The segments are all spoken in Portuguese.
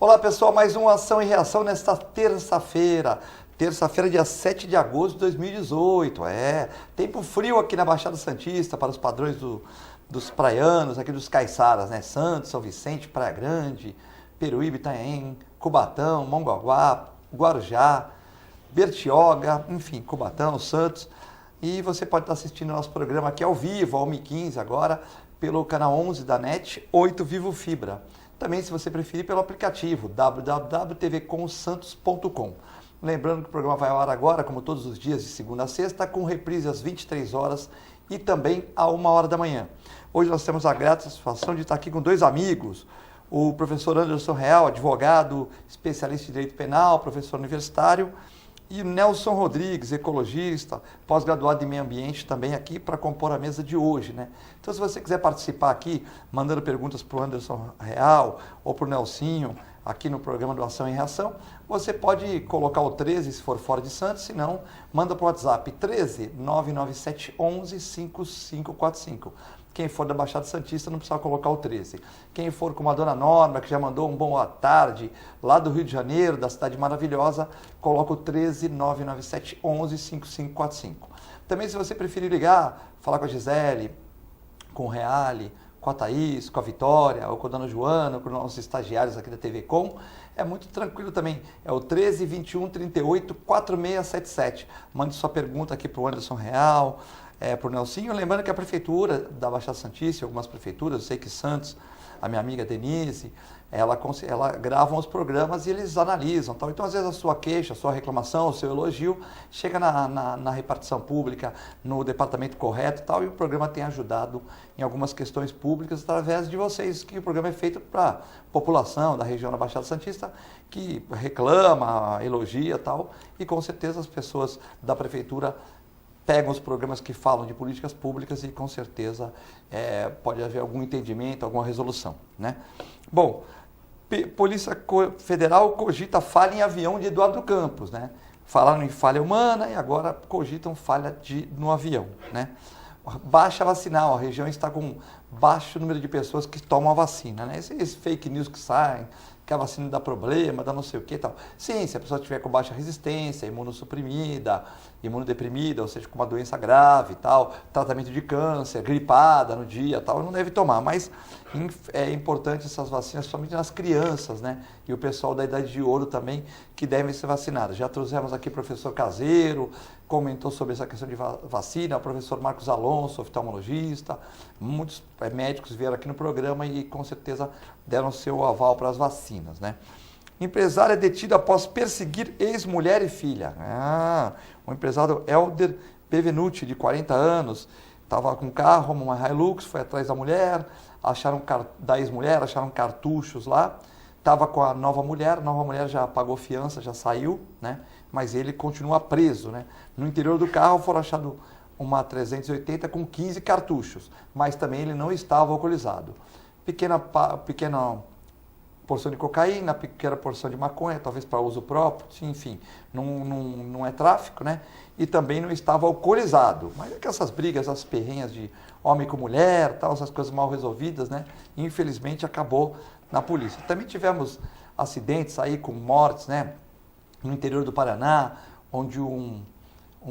Olá pessoal, mais uma ação e reação nesta terça-feira. Terça-feira, dia 7 de agosto de 2018. Tempo frio aqui na Baixada Santista, para os padrões dos praianos, aqui dos caiçaras, né? Santos, São Vicente, Praia Grande, Peruíbe, Itanhaém, Cubatão, Mongaguá, Guarujá, Bertioga, enfim, Cubatão, Santos. E você pode estar assistindo nosso programa aqui ao vivo, ao 1h15 agora, pelo canal 11 da NET, 8 Vivo Fibra. Também, se você preferir, pelo aplicativo www.tvcomsantos.com. Lembrando que o programa vai ao ar agora, como todos os dias, de segunda a sexta, com reprise às 23 horas e também à 1h da manhã. Hoje nós temos a grata satisfação de estar aqui com dois amigos, o professor Anderson Real, advogado, especialista em direito penal, professor universitário, e o Nelson Rodrigues, ecologista, pós-graduado em meio ambiente, também aqui para compor a mesa de hoje, né? Então, se você quiser participar aqui, mandando perguntas para o Anderson Real ou para o Nelsinho, aqui no programa do Ação e Reação, você pode colocar o 13 se for fora de Santos, se não, manda para o WhatsApp 13 997 11 5545. Quem for da Baixada Santista não precisa colocar o 13. Quem for como a dona Norma, que já mandou um boa tarde, lá do Rio de Janeiro, da cidade maravilhosa, coloca o 13 997 11 5545. Também, se você preferir ligar, falar com a Gisele, com o Reale, com a Thaís, com a Vitória, ou com a dona Joana, ou com os nossos estagiários aqui da TV Com, é muito tranquilo também. É o 13 21 38 4677. Mande sua pergunta aqui para o Anderson Real, para o Nelsinho. Lembrando que a Prefeitura da Baixada Santista, algumas prefeituras, eu sei que Santos, a minha amiga Denise, ela gravam os programas e eles analisam. Tal. Então, às vezes, a sua queixa, a sua reclamação, o seu elogio, chega na repartição pública, no departamento correto e tal, e o programa tem ajudado em algumas questões públicas através de vocês, que o programa é feito para a população da região da Baixada Santista, que reclama, elogia e tal, e com certeza as pessoas da Prefeitura pegam os programas que falam de políticas públicas e com certeza pode haver algum entendimento, alguma resolução, né? Bom, Polícia Federal cogita falha em avião de Eduardo Campos, né? Falaram em falha humana e agora cogitam falha no avião, né? Baixa vacinal, a região está com baixo número de pessoas que tomam a vacina, né? Esses fake news que saem, que a vacina dá problema, dá não sei o que e tal. Sim, se a pessoa tiver com baixa resistência, imunossuprimida, imunodeprimida, ou seja, com uma doença grave e tal, tratamento de câncer, gripada no dia e tal, não deve tomar. Mas é importante essas vacinas, somente nas crianças, né? E o pessoal da idade de ouro também, que devem ser vacinados. Já trouxemos aqui o professor Caseiro, comentou sobre essa questão de vacina, o professor Marcos Alonso, oftalmologista, muitos médicos vieram aqui no programa e com certeza deram seu aval para as vacinas, né? Empresário é detido após perseguir ex-mulher e filha. O empresário Helder Bevenuti, de 40 anos, estava com um carro, uma Hilux, foi atrás da mulher, da ex-mulher, acharam cartuchos lá, estava com a nova mulher já pagou fiança, já saiu, né? Mas ele continua preso, né? No interior do carro foram achados uma 380 com 15 cartuchos, mas também ele não estava alcoolizado. Pequena porção de cocaína, pequena porção de maconha, talvez para uso próprio, enfim, não é tráfico, né? E também não estava alcoolizado. Mas é que essas brigas, as perrenhas de homem com mulher, tal, essas coisas mal resolvidas, né? Infelizmente acabou na polícia. Também tivemos acidentes aí com mortes, né? No interior do Paraná, onde um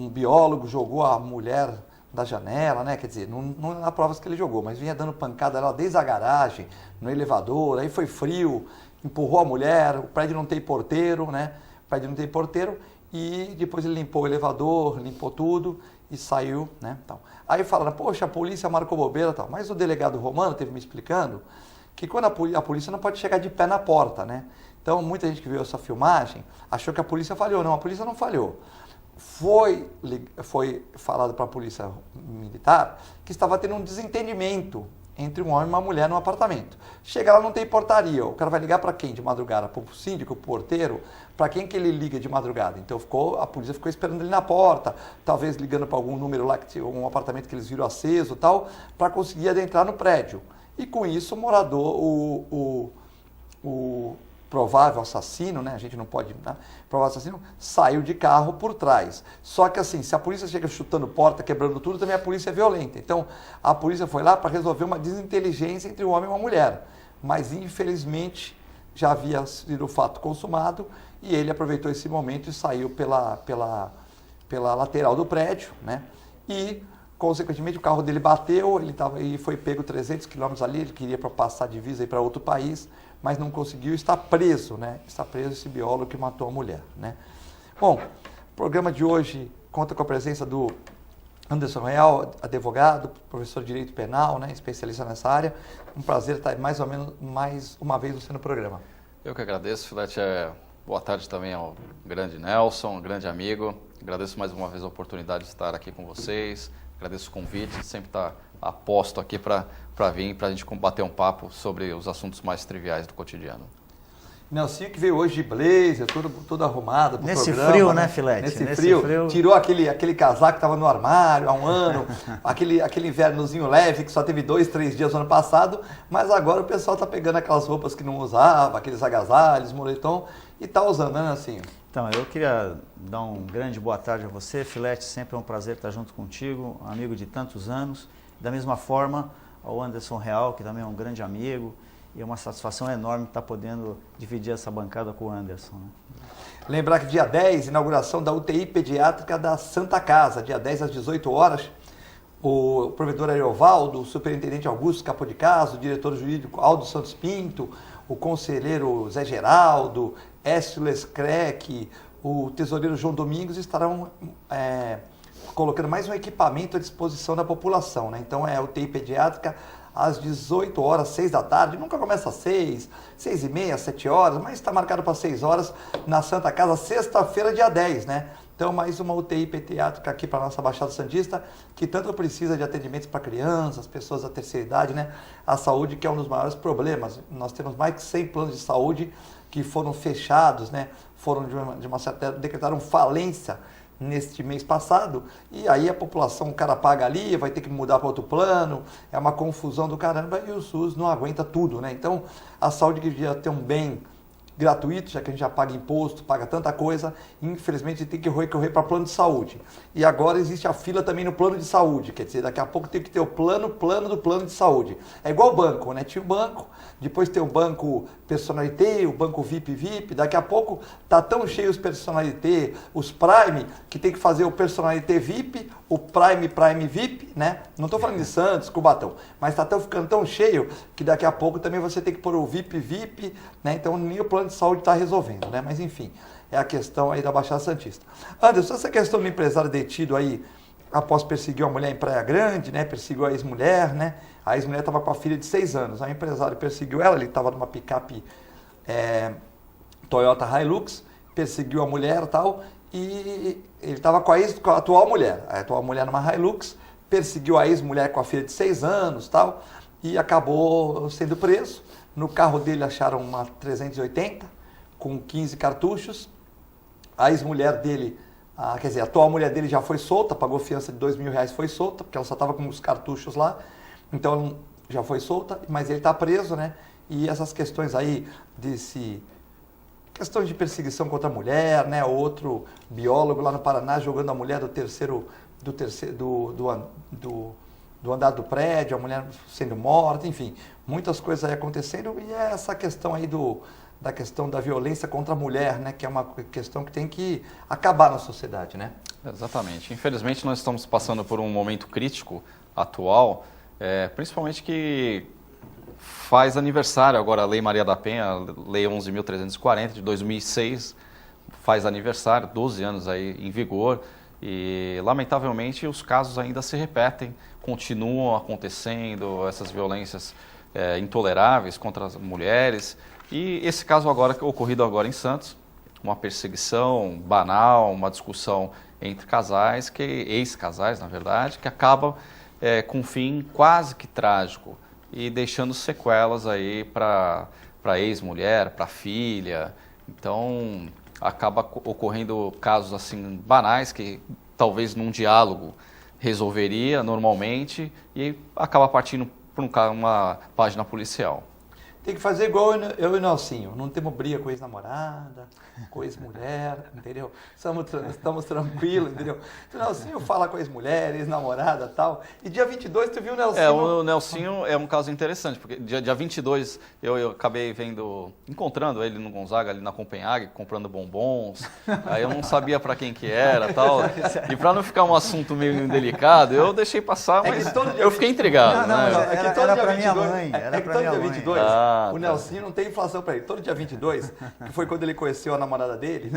biólogo jogou a mulher da janela, né? Quer dizer, não há provas que ele jogou, mas vinha dando pancada lá desde a garagem, no elevador, aí foi frio, empurrou a mulher, o prédio não tem porteiro, né? O prédio não tem porteiro, e depois ele limpou o elevador, limpou tudo e saiu, né? Então, aí falaram, poxa, a polícia marcou bobeira e tal, mas o delegado Romano teve me explicando que quando a polícia não pode chegar de pé na porta, né? Então, muita gente que viu essa filmagem achou que a polícia falhou. Não, a polícia não falhou. Foi falado para a polícia militar que estava tendo um desentendimento entre um homem e uma mulher no apartamento. Chega lá, não tem portaria. O cara vai ligar para quem de madrugada? Para o síndico, para o porteiro? Para quem que ele liga de madrugada? Então a polícia ficou esperando ele na porta, talvez ligando para algum número lá, um apartamento que eles viram aceso e tal, para conseguir adentrar no prédio. E com isso o morador, o provável assassino, né? A gente não pode, né? Provável assassino, saiu de carro por trás. Só que assim, se a polícia chega chutando porta, quebrando tudo, também a polícia é violenta. Então, a polícia foi lá para resolver uma desinteligência entre um homem e uma mulher. Mas, infelizmente, já havia sido o fato consumado e ele aproveitou esse momento e saiu pela lateral do prédio, né? E, consequentemente, o carro dele bateu, ele foi pego 300 quilômetros ali, ele queria passar a divisa para outro país, mas não conseguiu, está preso, né? Está preso esse biólogo que matou a mulher, né? Bom, o programa de hoje conta com a presença do Anderson Real, advogado, professor de Direito Penal, né, especialista nessa área. Um prazer estar mais uma vez você no programa. Eu que agradeço, Filete. Boa tarde também ao grande Nelson, um grande amigo. Agradeço mais uma vez a oportunidade de estar aqui com vocês. Agradeço o convite, sempre estar a posto aqui para vir, para a gente bater um papo sobre os assuntos mais triviais do cotidiano. Nelsinho que veio hoje de blazer, todo arrumado pro Nesse programa, frio, né, Filete? Nesse frio, tirou aquele casaco que estava no armário há um ano, aquele invernozinho leve que só teve 2, 3 dias no ano passado, mas agora o pessoal está pegando aquelas roupas que não usava, aqueles agasalhos, moletom, e está usando, né, Nelsinho? Então, eu queria dar um grande boa tarde a você, Filete, sempre é um prazer estar junto contigo, amigo de tantos anos. Da mesma forma, ao Anderson Real, que também é um grande amigo, e é uma satisfação enorme estar podendo dividir essa bancada com o Anderson, né? Lembrar que dia 10, inauguração da UTI pediátrica da Santa Casa, dia 10 às 18 horas. O provedor Ariovaldo, o superintendente Augusto Capô de Caso, o diretor jurídico Aldo Santos Pinto, o conselheiro Zé Geraldo, Écio Lescrec, o tesoureiro João Domingos estarão colocando mais um equipamento à disposição da população, né? Então é UTI pediátrica às 18 horas, 6 da tarde, nunca começa às 6, 6 e meia, 7 horas, mas está marcado para 6 horas na Santa Casa, sexta-feira, dia 10, né? Então, mais uma UTI pediátrica aqui para a nossa Baixada Santista, que tanto precisa de atendimentos para crianças, pessoas da terceira idade, né? A saúde, que é um dos maiores problemas. Nós temos mais de 100 planos de saúde que foram fechados, né? Foram de uma certa decretaram falência neste mês passado, e aí a população, o cara paga ali, vai ter que mudar para outro plano, é uma confusão do caramba, e o SUS não aguenta tudo, né? Então, a saúde que devia ter um bem gratuito, já que a gente já paga imposto, paga tanta coisa, infelizmente tem que recorrer para plano de saúde. E agora existe a fila também no plano de saúde, quer dizer, daqui a pouco tem que ter o plano do plano de saúde. É igual o banco, né? Tinha o banco, depois tem o banco personalité, o banco VIP, daqui a pouco tá tão cheio os personalité, os Prime, que tem que fazer o personalité VIP, o Prime VIP, né? Não estou falando de Santos, Cubatão, mas está ficando tão cheio que daqui a pouco também você tem que pôr o VIP, né? Então nem o plano de saúde está resolvendo, né? Mas enfim, é a questão aí da Baixada Santista. Anderson, essa questão do empresário detido aí após perseguir uma mulher em Praia Grande, né? Perseguiu a ex-mulher, né? A ex-mulher estava com a filha de 6 anos. Aí o empresário perseguiu ela, ele estava numa picape Toyota Hilux, perseguiu a mulher e tal, e ele estava com a atual mulher numa Hilux, perseguiu a ex-mulher com a filha de 6 anos tal, e acabou sendo preso. No carro dele acharam uma 380 com 15 cartuchos. A ex-mulher dele, a atual mulher dele já foi solta, pagou fiança de R$2.000, foi solta, porque ela só estava com os cartuchos lá. Então já foi solta, mas ele está preso, né? E essas questões aí questões de perseguição contra a mulher, né? Outro biólogo lá no Paraná jogando a mulher do andar do prédio, a mulher sendo morta, enfim, muitas coisas aí acontecendo, e é essa questão aí da questão da violência contra a mulher, né? Que é uma questão que tem que acabar na sociedade, né? Exatamente. Infelizmente nós estamos passando por um momento crítico atual, principalmente que faz aniversário agora a Lei Maria da Penha, Lei 11.340 de 2006, faz aniversário, 12 anos aí em vigor, e lamentavelmente os casos ainda se repetem, continuam acontecendo essas violências intoleráveis contra as mulheres, e esse caso ocorrido agora em Santos, uma perseguição banal, uma discussão entre casais, ex-casais na verdade, que acaba com um fim quase que trágico e deixando sequelas aí para a ex-mulher, para a filha. Então acaba ocorrendo casos assim banais que talvez num diálogo resolveria normalmente e acaba partindo para uma página policial. Tem que fazer igual eu e o Nelsinho. Não temos briga com ex-namorada, com ex-mulher, entendeu? Estamos tranquilos, entendeu? Então, o Nelsinho fala com ex-mulher, ex-namorada e tal. E dia 22 tu viu o Nelsinho... O Nelsinho é um caso interessante, porque dia 22 eu acabei encontrando ele no Gonzaga, ali na Copenhague, comprando bombons. Aí eu não sabia para quem que era e tal. E para não ficar um assunto meio indelicado, eu deixei passar, mas eu fiquei intrigado. Era para minha mãe. Era para minha mãe. 22, o Nelsinho não tem inflação para ele. Todo dia 22, que foi quando ele conheceu a namorada dele,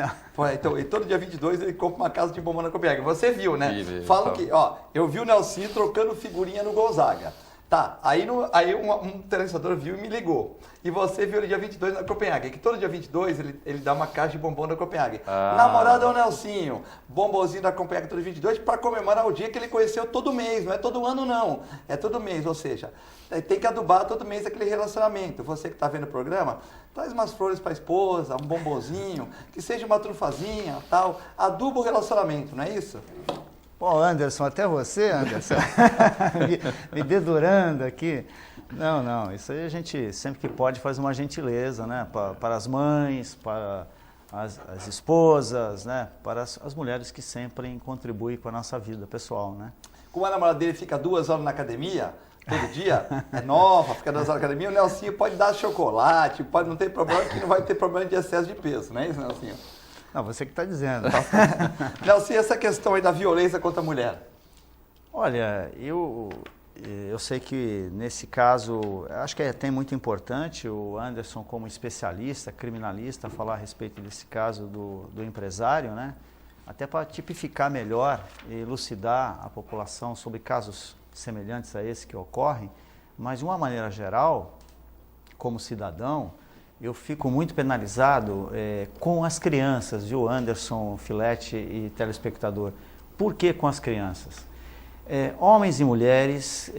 então, e todo dia 22 ele compra uma casa de bombom na Copenhague. Você viu, né? Falo que, eu vi o Nelsinho trocando figurinha no Gonzaga. Tá, aí um telespectador viu e me ligou. E você viu ele dia 22 na Copenhague, que todo dia 22 ele dá uma caixa de bombom na Copenhague. Namorado é o Nelsinho, bombonzinho da Copenhague todo 22 para comemorar o dia que ele conheceu todo mês, não é todo ano não, é todo mês, ou seja, tem que adubar todo mês aquele relacionamento. Você que está vendo o programa, traz umas flores para a esposa, um bombonzinho, que seja uma trufazinha, tal, aduba o relacionamento, não é isso? Bom, Anderson, até você, Anderson, me dedurando aqui. Não, isso aí a gente sempre que pode faz uma gentileza, né? Para as mães, para as esposas, né? Para as mulheres que sempre contribuem com a nossa vida pessoal, né? Como a namorada dele fica 2 horas na academia, todo dia, é nova, fica 2 horas na academia, o Nelsinho pode dar chocolate, não tem problema, que não vai ter problema de excesso de peso, não é isso, Nelsinho? Não, você que está dizendo. Nelsinho, essa questão aí da violência contra a mulher. Olha, eu sei que nesse caso, acho que é até muito importante o Anderson como especialista, criminalista, falar a respeito desse caso do empresário, né? Até para tipificar melhor e elucidar a população sobre casos semelhantes a esse que ocorrem, mas de uma maneira geral, como cidadão, eu fico muito penalizado com as crianças, viu, Anderson, Filete e telespectador. Por que com as crianças? Homens e mulheres,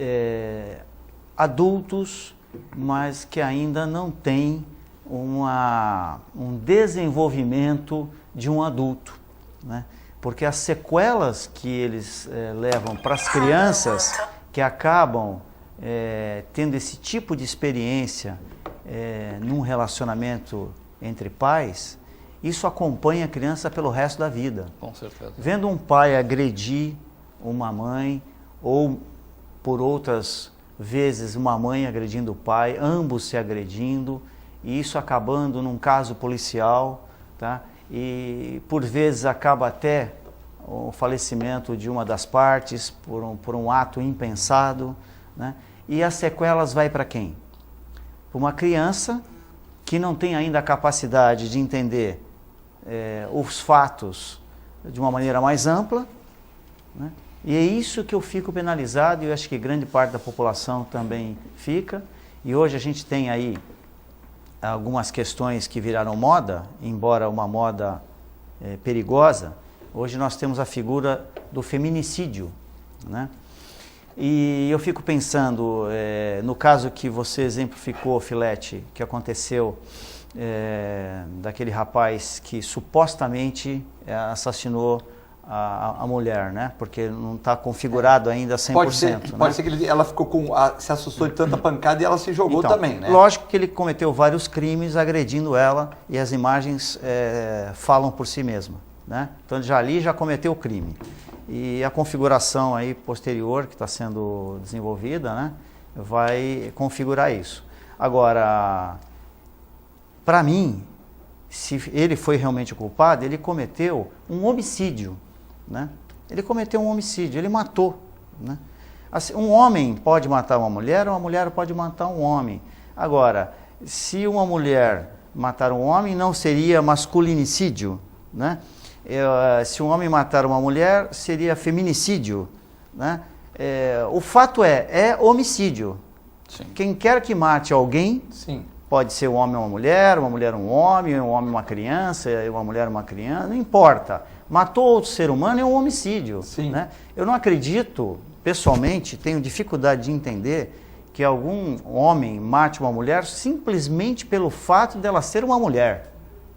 adultos, mas que ainda não têm um desenvolvimento de um adulto, né? Porque as sequelas que eles levam para as crianças que acabam tendo esse tipo de experiência num relacionamento entre pais, isso acompanha a criança pelo resto da vida. Com certeza. Vendo um pai agredir uma mãe, ou por outras vezes uma mãe agredindo o pai, ambos se agredindo, e isso acabando num caso policial, tá? E por vezes acaba até o falecimento de uma das partes por um ato impensado, né? E as sequelas vai para quem? Uma criança que não tem ainda a capacidade de entender os fatos de uma maneira mais ampla, né? E é isso que eu fico penalizado, e eu acho que grande parte da população também fica. E hoje a gente tem aí algumas questões que viraram moda, embora uma moda perigosa. Hoje nós temos a figura do feminicídio, né? E eu fico pensando, no caso que você exemplificou, Filete, que aconteceu daquele rapaz que supostamente assassinou a mulher, né? Porque não está configurado ainda 100%. Pode ser que ela ficou se assustou de tanta pancada e ela se jogou então, também, né? Lógico que ele cometeu vários crimes agredindo ela e as imagens falam por si mesma, né? Então ali já cometeu o crime. E a configuração aí posterior que está sendo desenvolvida, né, vai configurar isso. Agora, para mim, se ele foi realmente o culpado, ele cometeu um homicídio, né? Ele cometeu um homicídio, ele matou, né? Assim, um homem pode matar uma mulher pode matar um homem. Agora, se uma mulher matar um homem, não seria masculinicídio, né? Se um homem matar uma mulher, seria feminicídio, né? O fato é homicídio. Sim. Quem quer que mate alguém, sim, pode ser um homem uma mulher um homem uma criança, uma mulher uma criança, não importa. Matou outro ser humano é um homicídio. Sim. Né? Eu não acredito, pessoalmente, tenho dificuldade de entender que algum homem mate uma mulher simplesmente pelo fato dela ser uma mulher.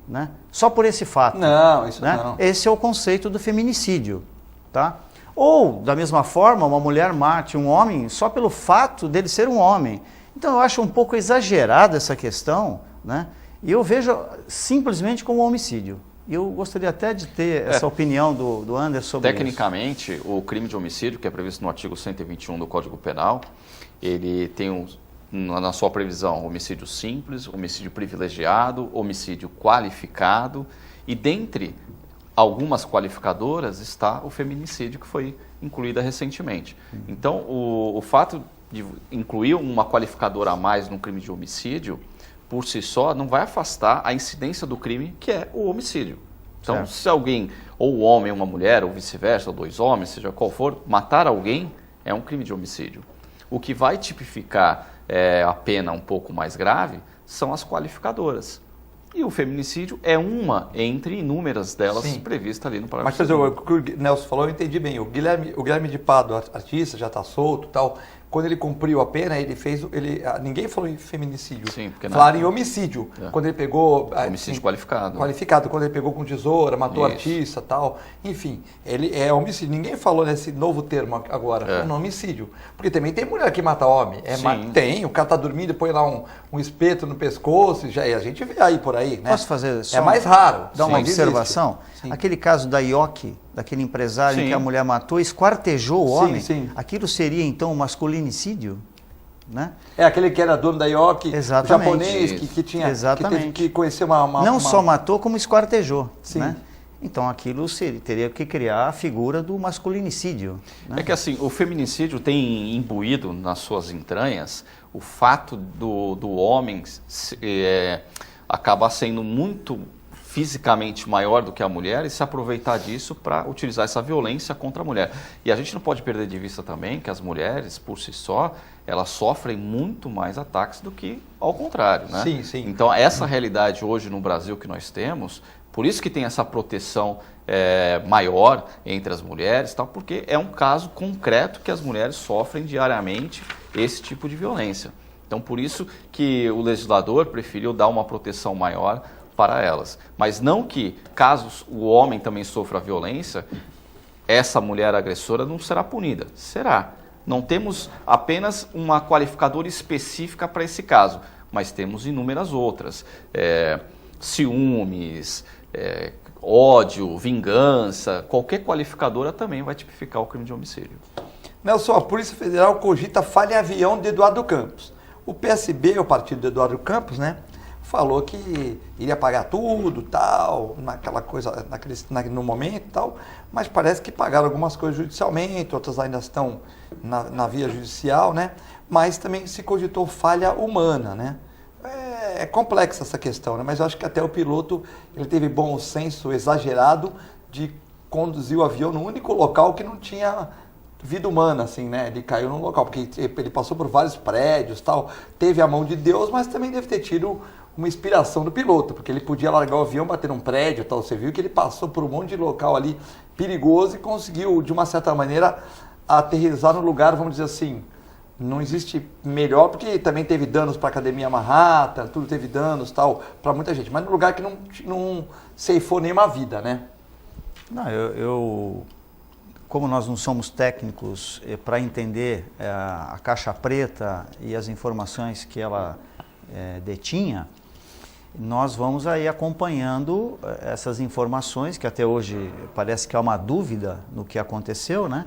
Né? Só por esse fato. Não, isso né? não. Esse é o conceito do feminicídio, tá? Ou, da mesma forma, uma mulher mate um homem só pelo fato dele ser um homem. Então eu acho um pouco exagerada essa questão, né? E eu vejo simplesmente como homicídio. E eu gostaria até de ter essa opinião do Anderson sobre Tecnicamente, o crime de homicídio, que é previsto no artigo 121 do Código Penal, ele tem na sua previsão homicídio simples, homicídio privilegiado, homicídio qualificado e dentre algumas qualificadoras está o feminicídio, que foi incluída recentemente. Então, o fato de incluir uma qualificadora a mais no crime de homicídio, por si só, não vai afastar a incidência do crime, que é o homicídio. Então, certo. Se alguém, ou um homem, uma mulher, ou vice-versa, ou dois homens, seja qual for, matar alguém é um crime de homicídio. O que vai tipificar a pena um pouco mais grave são as qualificadoras. E o feminicídio é uma entre inúmeras delas previstas ali no parágrafo. Mas, o que o Nelson falou, eu entendi bem. O Guilherme de Pádua, artista, já está solto e tal. Quando ele cumpriu a pena, ninguém falou em feminicídio. Sim, porque falaram em homicídio. Quando ele pegou... Homicídio qualificado. Qualificado, quando ele pegou com tesoura, matou o artista e tal. Enfim, ele é homicídio. Ninguém falou nesse novo termo agora, homicídio. Porque também tem mulher que mata homem. Tem, o cara tá dormindo, põe lá um espeto no pescoço, a gente vê aí por aí, né? Posso fazer só mais raro. Dar uma observação? Aquele caso da Ioki, daquele empresário em que a mulher matou, esquartejou o homem, aquilo seria então um masculinicídio? Né? É aquele que era dono da Ioki, o japonês que tinha que conhecer uma... Não só matou, como esquartejou. Né? Então aquilo teria que criar a figura do masculinicídio. Né? É que assim, o feminicídio tem imbuído nas suas entranhas o fato do homem acabar sendo muito fisicamente maior do que a mulher e se aproveitar disso para utilizar essa violência contra a mulher. E a gente não pode perder de vista também que as mulheres, por si só, elas sofrem muito mais ataques do que ao contrário, né? Sim. Então, essa realidade hoje no Brasil que nós temos, por isso que tem essa proteção maior entre as mulheres, tal, porque é um caso concreto que as mulheres sofrem diariamente esse tipo de violência. Então, por isso que o legislador preferiu dar uma proteção maior para elas. Mas não que, caso o homem também sofra violência, essa mulher agressora não será punida. Será. Não temos apenas uma qualificadora específica para esse caso, mas temos inúmeras outras. Ciúmes, ódio, vingança, qualquer qualificadora também vai tipificar o crime de homicídio. Nelson, a Polícia Federal cogita falha em avião de Eduardo Campos. O PSB, o partido de Eduardo Campos, né, falou que iria pagar tudo, tal, naquela coisa, no momento, tal, mas parece que pagaram algumas coisas judicialmente, outras ainda estão na via judicial, né? Mas também se cogitou falha humana, né? É complexa essa questão, né? Mas eu acho que até o piloto ele teve bom senso exagerado de conduzir o avião no único local que não tinha vida humana, assim, né? Ele caiu num local, porque ele passou por vários prédios, tal, teve a mão de Deus, mas também deve ter tido uma inspiração do piloto, porque ele podia largar o avião, bater num prédio, tal. Você viu que ele passou por um monte de local ali perigoso e conseguiu, de uma certa maneira, aterrissar no lugar, vamos dizer assim, não existe melhor, porque também teve danos para a Academia Manhattan, tudo teve danos, tal, para muita gente, mas no lugar que não ceifou nenhuma vida, né? Não, como nós não somos técnicos para entender a caixa preta e as informações que ela detinha, nós vamos aí acompanhando essas informações, que até hoje parece que há uma dúvida no que aconteceu, né?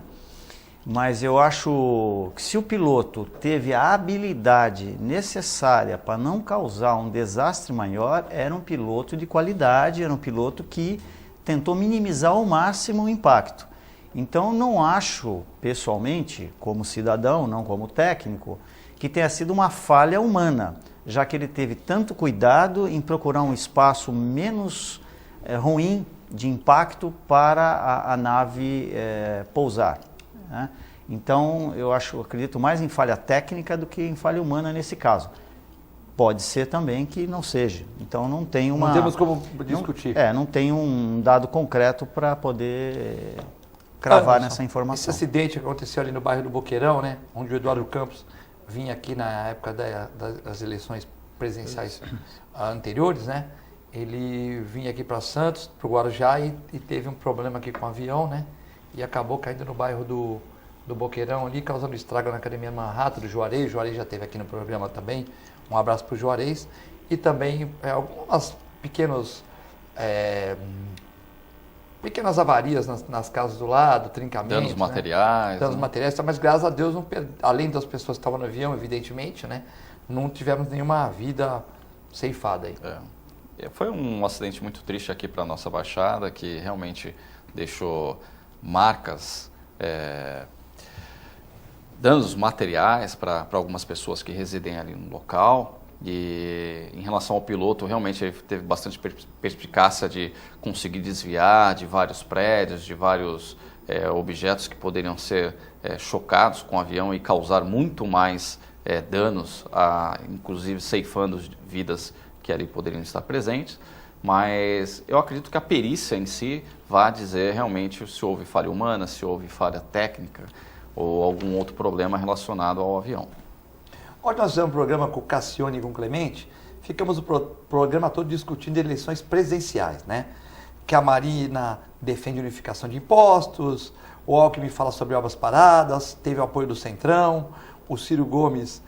Mas eu acho que se o piloto teve a habilidade necessária para não causar um desastre maior, era um piloto de qualidade, era um piloto que tentou minimizar ao máximo o impacto. Então não acho, pessoalmente, como cidadão, não como técnico, que tenha sido uma falha humana, já que ele teve tanto cuidado em procurar um espaço menos ruim de impacto para a nave pousar. Né? Então eu acredito mais em falha técnica do que em falha humana nesse caso. Pode ser também que não seja. Então não tem uma... Não temos como discutir. Não tem um dado concreto para poder cravar nessa informação. Esse acidente que aconteceu ali no bairro do Boqueirão, né, onde o Eduardo Campos vinha aqui na época das eleições presidenciais anteriores, né, ele vinha aqui para Santos, para o Guarujá, e teve um problema aqui com o avião, né, e acabou caindo no bairro do do Boqueirão ali, causando estrago na Academia Manhattan, do Juarez. O Juarez já esteve aqui no programa também. Um abraço para o Juarez. E também algumas pequenas avarias nas casas do lado, trincamentos. Danos materiais. Danos materiais, mas graças a Deus, além das pessoas que estavam no avião, evidentemente, né, não tivemos nenhuma vida ceifada aí. Foi um acidente muito triste aqui para a nossa Baixada, que realmente deixou marcas, danos materiais para algumas pessoas que residem ali no local. E em relação ao piloto, realmente ele teve bastante perspicácia de conseguir desviar de vários prédios, de vários objetos que poderiam ser chocados com o avião e causar muito mais danos, inclusive ceifando vidas que ali poderiam estar presentes. Mas eu acredito que a perícia em si vai dizer realmente se houve falha humana, se houve falha técnica ou algum outro problema relacionado ao avião. Hoje nós fizemos um programa com o Cassione e com o Clemente, ficamos o programa todo discutindo eleições presidenciais, né? Que a Marina defende unificação de impostos, o Alckmin fala sobre obras paradas, teve o apoio do Centrão, o Ciro Gomes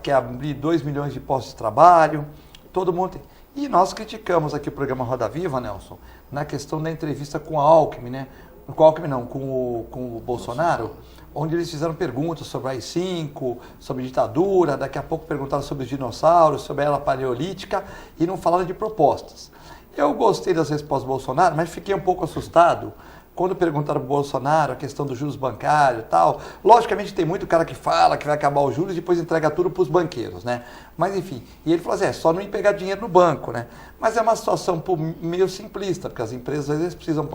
quer abrir 2 milhões de postos de trabalho, todo mundo... E nós criticamos aqui o programa Roda Viva, Nelson, na questão da entrevista com a Alckmin, né? Com o Alckmin não, com o Bolsonaro, onde eles fizeram perguntas sobre a AI-5, sobre ditadura, daqui a pouco perguntaram sobre os dinossauros, sobre a era paleolítica, e não falaram de propostas. Eu gostei das respostas do Bolsonaro, mas fiquei um pouco assustado quando perguntaram para o Bolsonaro a questão dos juros bancários e tal. Logicamente tem muito cara que fala que vai acabar os juros e depois entrega tudo para os banqueiros, né? Mas enfim, e ele falou assim, só não ir pegar dinheiro no banco, né? Mas é uma situação meio simplista, porque as empresas às vezes precisam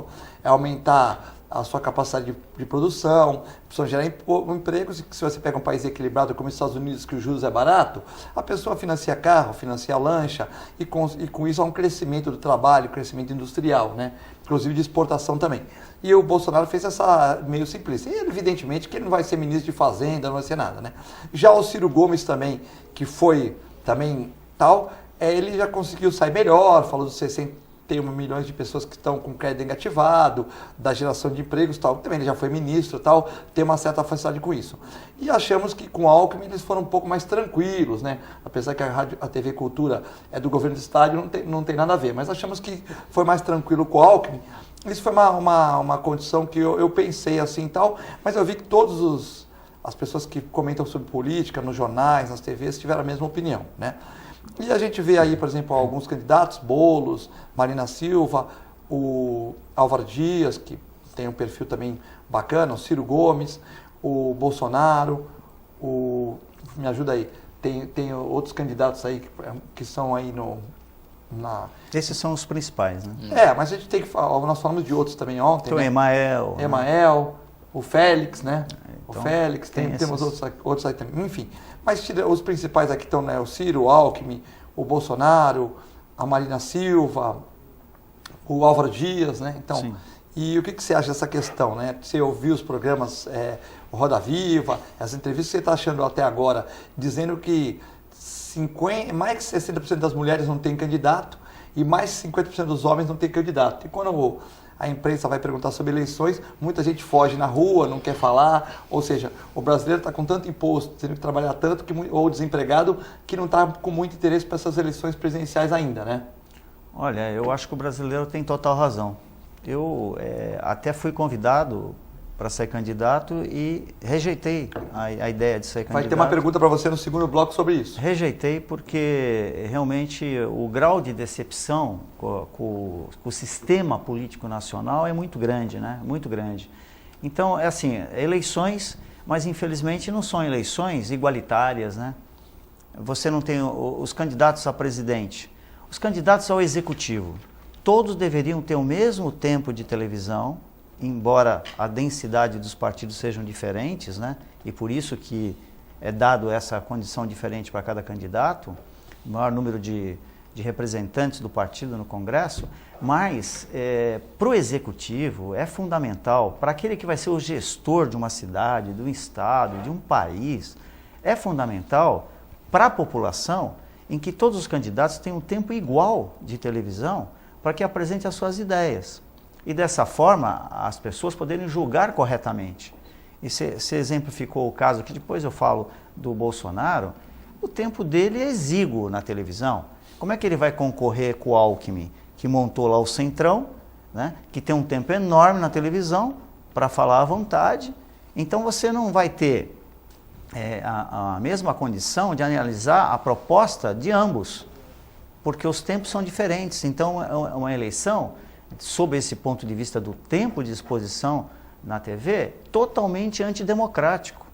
aumentar a sua capacidade de produção, precisam gerar empregos, e se você pega um país equilibrado como os Estados Unidos, que os juros é barato, a pessoa financia carro, financia lancha, e com isso há um crescimento do trabalho, crescimento industrial, né? Inclusive de exportação também. E o Bolsonaro fez essa meio simplista. E evidentemente que ele não vai ser ministro de Fazenda, não vai ser nada, né? Já o Ciro Gomes também, que foi também tal, ele já conseguiu sair melhor, falou dos 61 milhões de pessoas que estão com crédito negativado, da geração de empregos, tal. Também ele já foi ministro, tal, tem uma certa facilidade com isso. E achamos que com o Alckmin eles foram um pouco mais tranquilos, né? Apesar que a TV Cultura é do governo do estado, não tem nada a ver, mas achamos que foi mais tranquilo com o Alckmin. Isso foi uma condição que eu pensei assim e tal, mas eu vi que as pessoas que comentam sobre política, nos jornais, nas TVs, tiveram a mesma opinião, né? E a gente vê aí, por exemplo, alguns candidatos, Boulos, Marina Silva, o Álvaro Dias, que tem um perfil também bacana, o Ciro Gomes, o Bolsonaro, me ajuda aí, tem outros candidatos aí que são aí Esses são os principais, né? Mas a gente tem que falar, nós falamos de outros também ontem, então, né? Emael, o Félix, né? Então, o Félix, temos outros aí também, enfim. Mas os principais aqui estão, né, o Ciro, o Alckmin, o Bolsonaro, a Marina Silva, o Álvaro Dias, né? Então, sim. E o que você acha dessa questão, né? Você ouviu os programas o Roda Viva, as entrevistas que você está achando até agora, dizendo que mais de 60% das mulheres não têm candidato e mais de 50% dos homens não têm candidato. E quando a imprensa vai perguntar sobre eleições, muita gente foge na rua, não quer falar, ou seja, o brasileiro está com tanto imposto, tendo que trabalhar tanto, ou desempregado, que não está com muito interesse para essas eleições presidenciais ainda, né? Olha, eu acho que o brasileiro tem total razão. Eu até fui convidado para ser candidato e rejeitei a ideia de ser candidato. Vai ter uma pergunta para você no segundo bloco sobre isso. Rejeitei porque realmente o grau de decepção com o sistema político nacional é muito grande, né? Muito grande. Então, é assim, eleições, mas infelizmente não são eleições igualitárias, né? Você não tem os candidatos a presidente, os candidatos ao executivo. Todos deveriam ter o mesmo tempo de televisão, embora a densidade dos partidos sejam diferentes, né? E por isso que é dado essa condição diferente para cada candidato, o maior número de representantes do partido no Congresso, mas para o Executivo é fundamental, para aquele que vai ser o gestor de uma cidade, de um estado, de um país, é fundamental para a população em que todos os candidatos tenham um tempo igual de televisão para que apresente as suas ideias. E dessa forma, as pessoas poderem julgar corretamente. e você exemplificou o caso, que depois eu falo do Bolsonaro, o tempo dele é exíguo na televisão. Como é que ele vai concorrer com o Alckmin, que montou lá o Centrão, né, que tem um tempo enorme na televisão para falar à vontade? Então você não vai ter a mesma condição de analisar a proposta de ambos, porque os tempos são diferentes. Então é uma eleição, sob esse ponto de vista do tempo de exposição na TV, totalmente antidemocrático.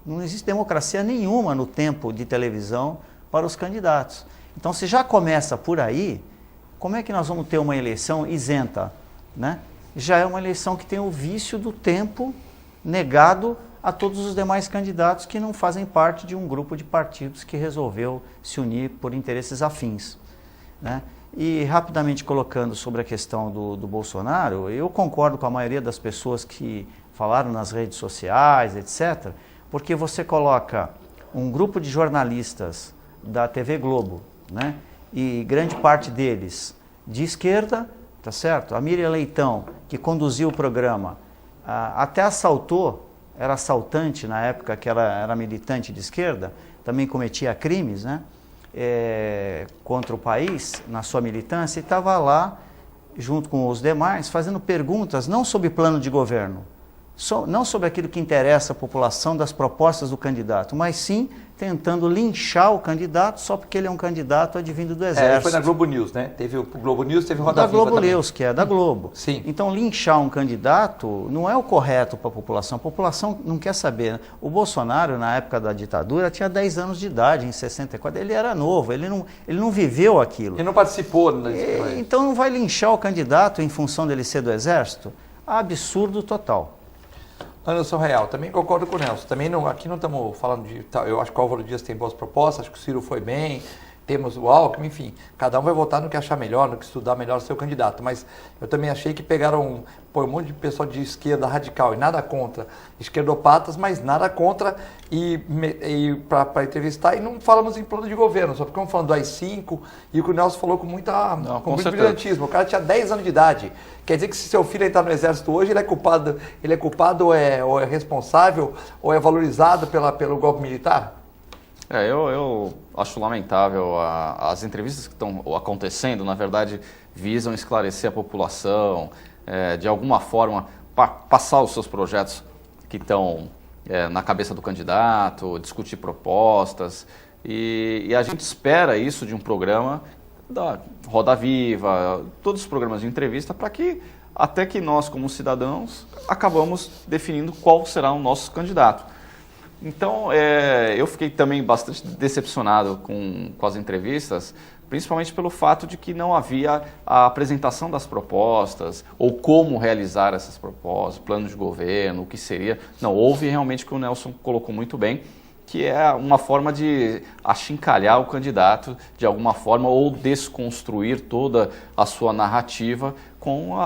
Não existe democracia nenhuma no tempo de televisão para os candidatos. Então, se já começa por aí, como é que nós vamos ter uma eleição isenta, né? Já é uma eleição que tem o vício do tempo negado a todos os demais candidatos que não fazem parte de um grupo de partidos que resolveu se unir por interesses afins, né? E rapidamente colocando sobre a questão do Bolsonaro, eu concordo com a maioria das pessoas que falaram nas redes sociais, etc., porque você coloca um grupo de jornalistas da TV Globo, né, e grande parte deles de esquerda, tá certo? A Miriam Leitão, que conduziu o programa, até assaltou, era assaltante na época que ela era militante de esquerda, também cometia crimes, né, contra o país, na sua militância, e estava lá, junto com os demais, fazendo perguntas não sobre plano de governo, não sobre aquilo que interessa a população das propostas do candidato, mas sim tentando linchar o candidato só porque ele é um candidato advindo do Exército. Foi na Globo News, né? Teve o Globo News, teve o Roda da Viva Globo também. News, que é da Globo. Sim. Então, linchar um candidato não é o correto para a população não quer saber, né? O Bolsonaro, na época da ditadura, tinha 10 anos de idade, em 64, ele era novo, ele não viveu aquilo. Ele não participou. Então, não vai linchar o candidato em função dele ser do Exército? Absurdo total. Anderson Real, também concordo com o Nelson. Também aqui não estamos falando de... Eu acho que o Álvaro Dias tem boas propostas, acho que o Ciro foi bem, temos o Alckmin, enfim. Cada um vai votar no que achar melhor, no que estudar melhor o seu candidato. Mas eu também achei que pegaram um monte de pessoal de esquerda radical, e nada contra esquerdopatas, mas nada contra para entrevistar. E não falamos em plano de governo, só ficamos falando do AI-5 e o que o Nelson falou com muito brilhantismo. O cara tinha 10 anos de idade. Quer dizer que se seu filho entrar no exército hoje, ele é culpado ou é responsável ou é valorizado pelo golpe militar? Eu acho lamentável as entrevistas que estão acontecendo, na verdade, visam esclarecer a população, de alguma forma passar os seus projetos que estão na cabeça do candidato, discutir propostas, e a gente espera isso de um programa da Roda Viva, todos os programas de entrevista, para que até que nós, como cidadãos, acabamos definindo qual será o nosso candidato. Então, eu fiquei também bastante decepcionado com as entrevistas, principalmente pelo fato de que não havia a apresentação das propostas, ou como realizar essas propostas, plano de governo, o que seria. Não, houve realmente o que o Nelson colocou muito bem, que é uma forma de achincalhar o candidato de alguma forma ou desconstruir toda a sua narrativa com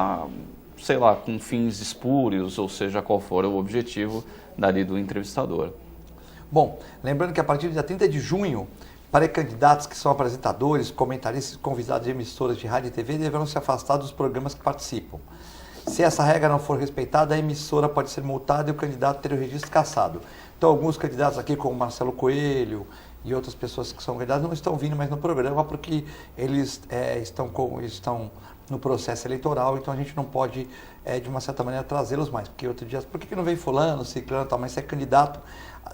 com fins espúrios, ou seja, qual for o objetivo dali do entrevistador. Bom, lembrando que a partir do dia 30 de junho, para candidatos que são apresentadores, comentaristas, convidados de emissoras de rádio e TV deverão se afastar dos programas que participam. Se essa regra não for respeitada, a emissora pode ser multada e o candidato ter o registro cassado. Então, alguns candidatos aqui, como Marcelo Coelho e outras pessoas que são candidatos, não estão vindo mais no programa porque eles estão no processo eleitoral, então a gente não pode, de uma certa maneira, trazê-los mais. Porque outro dia, por que não vem fulano, ciclano e tal? Mas se é candidato,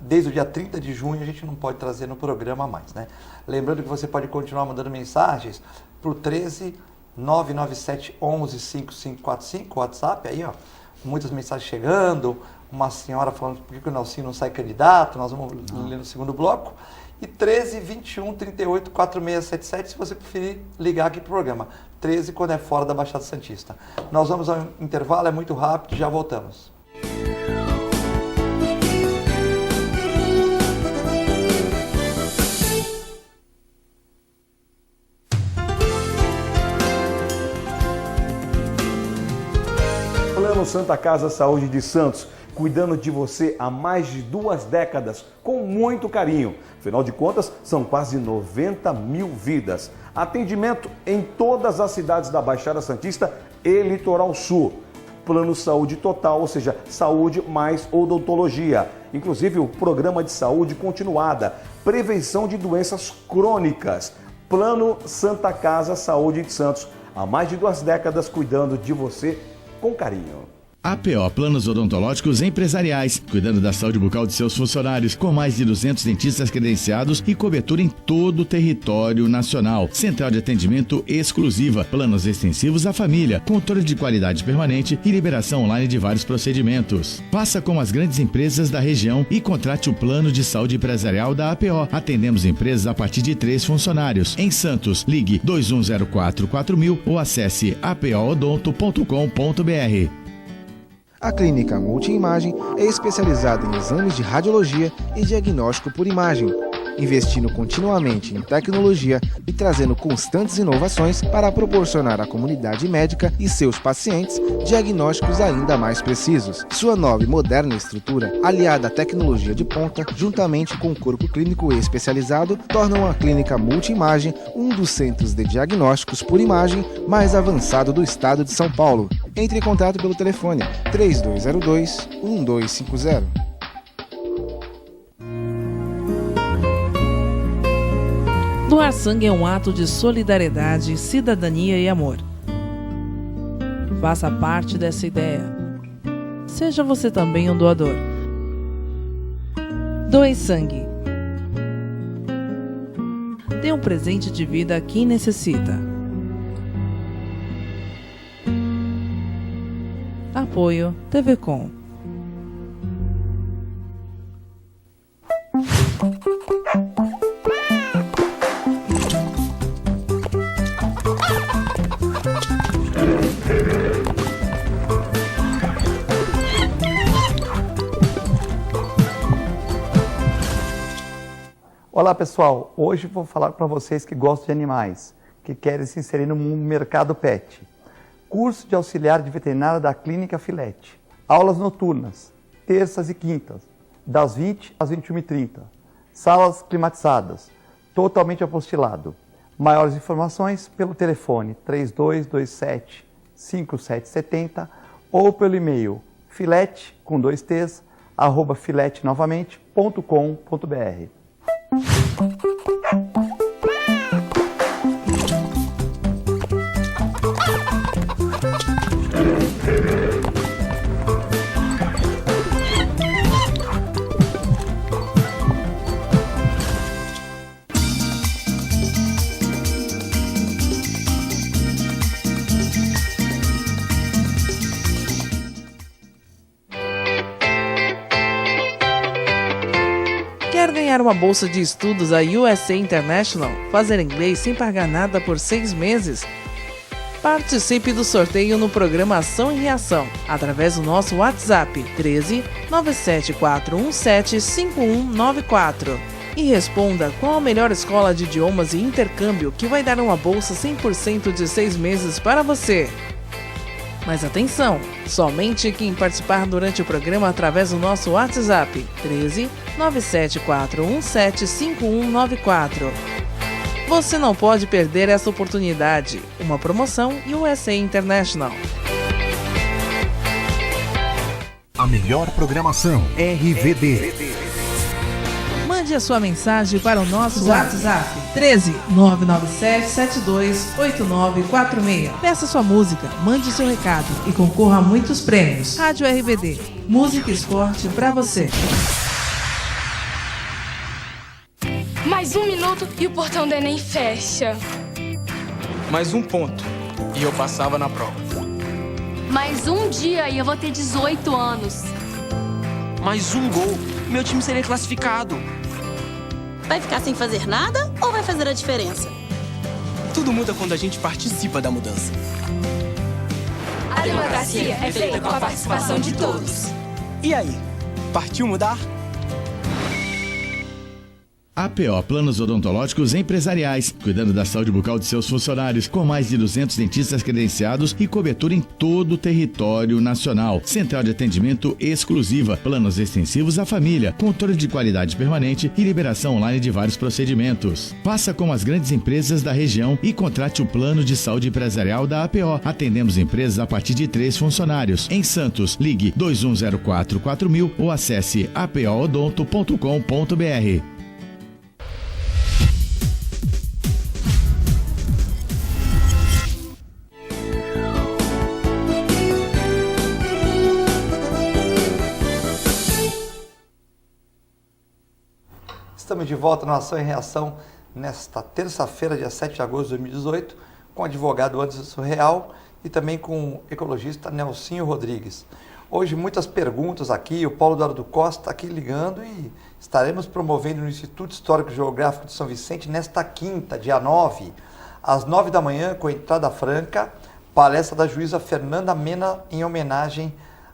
desde o dia 30 de junho a gente não pode trazer no programa mais, né? Lembrando que você pode continuar mandando mensagens para o 13 997 11 5545, WhatsApp, aí ó, muitas mensagens chegando, uma senhora falando por que o Nelsinho não sai candidato, nós vamos ler no segundo bloco, e 13 21 38 4677, se você preferir ligar aqui para o programa, 13 quando é fora da Baixada Santista. Nós vamos ao intervalo, é muito rápido, já voltamos. Plano Santa Casa Saúde de Santos, cuidando de você há mais de 2 décadas, com muito carinho. Afinal de contas, são quase 90 mil vidas. Atendimento em todas as cidades da Baixada Santista e Litoral Sul. Plano Saúde Total, ou seja, saúde mais odontologia. Inclusive o Programa de Saúde Continuada, prevenção de doenças crônicas. Plano Santa Casa Saúde de Santos, há mais de 2 décadas cuidando de você com carinho. APO Planos Odontológicos Empresariais, cuidando da saúde bucal de seus funcionários, com mais de 200 dentistas credenciados e cobertura em todo o território nacional. Central de atendimento exclusiva, planos extensivos à família, controle de qualidade permanente e liberação online de vários procedimentos. Faça como as grandes empresas da região e contrate o plano de saúde empresarial da APO. Atendemos empresas a partir de 3 funcionários. Em Santos, ligue 2104-4000 ou acesse apoodonto.com.br. A Clínica Multiimagem é especializada em exames de radiologia e diagnóstico por imagem, investindo continuamente em tecnologia e trazendo constantes inovações para proporcionar à comunidade médica e seus pacientes diagnósticos ainda mais precisos. Sua nova e moderna estrutura, aliada à tecnologia de ponta, juntamente com o corpo clínico especializado, tornam a Clínica Multiimagem um dos centros de diagnósticos por imagem mais avançado do estado de São Paulo. Entre em contato pelo telefone 3202-1250. Doar sangue é um ato de solidariedade, cidadania e amor. Faça parte dessa ideia. Seja você também um doador. Doe sangue. Dê um presente de vida a quem necessita. Apoio TV Com. Olá pessoal, hoje vou falar para vocês que gostam de animais, que querem se inserir no mercado pet. Curso de auxiliar de veterinária da Clínica Filete. Aulas noturnas, terças e quintas, das 20 às 21h30. Salas climatizadas, totalmente apostilado. Maiores informações pelo telefone 3227-5770 ou pelo e-mail filete, com 2 T's, @filetenovamente.com.br. Quer ganhar uma bolsa de estudos da USA International? Fazer inglês sem pagar nada por 6 meses? Participe do sorteio no programa Ação e Reação, através do nosso WhatsApp 13 97417 5194. E responda qual a melhor escola de idiomas e intercâmbio que vai dar uma bolsa 100% de 6 meses para você. Mas atenção, somente quem participar durante o programa através do nosso WhatsApp 13 97417 5194. Você não pode perder essa oportunidade. Uma promoção USA International. A melhor programação RVD. Mande a sua mensagem para o nosso WhatsApp 13 997 72 8946. Peça sua música, mande seu recado e concorra a muitos prêmios. Rádio RBD, música e esporte pra você. Mais 1 minuto e o portão do Enem fecha. Mais 1 ponto e eu passava na prova. Mais um dia e eu vou ter 18 anos. Mais 1 gol, meu time seria classificado. Vai ficar sem fazer nada ou vai fazer a diferença? Tudo muda quando a gente participa da mudança. A democracia é feita com a participação de todos. E aí, partiu mudar? APO Planos Odontológicos Empresariais, cuidando da saúde bucal de seus funcionários, com mais de 200 dentistas credenciados e cobertura em todo o território nacional. Central de atendimento exclusiva, planos extensivos à família, controle de qualidade permanente e liberação online de vários procedimentos. Faça como as grandes empresas da região e contrate o plano de saúde empresarial da APO. Atendemos empresas a partir de 3 funcionários. Em Santos, ligue 2104-4000 ou acesse apoodonto.com.br. Estamos de volta no Ação e Reação nesta terça-feira, dia 7 de agosto de 2018, com o advogado Anderson Real e também com o ecologista Nelsinho Rodrigues. Hoje muitas perguntas aqui, o Paulo Eduardo Costa está aqui ligando e estaremos promovendo no Instituto Histórico e Geográfico de São Vicente nesta quinta, dia 9, às 9 da manhã, com entrada franca, palestra da juíza Fernanda Mena em homenagem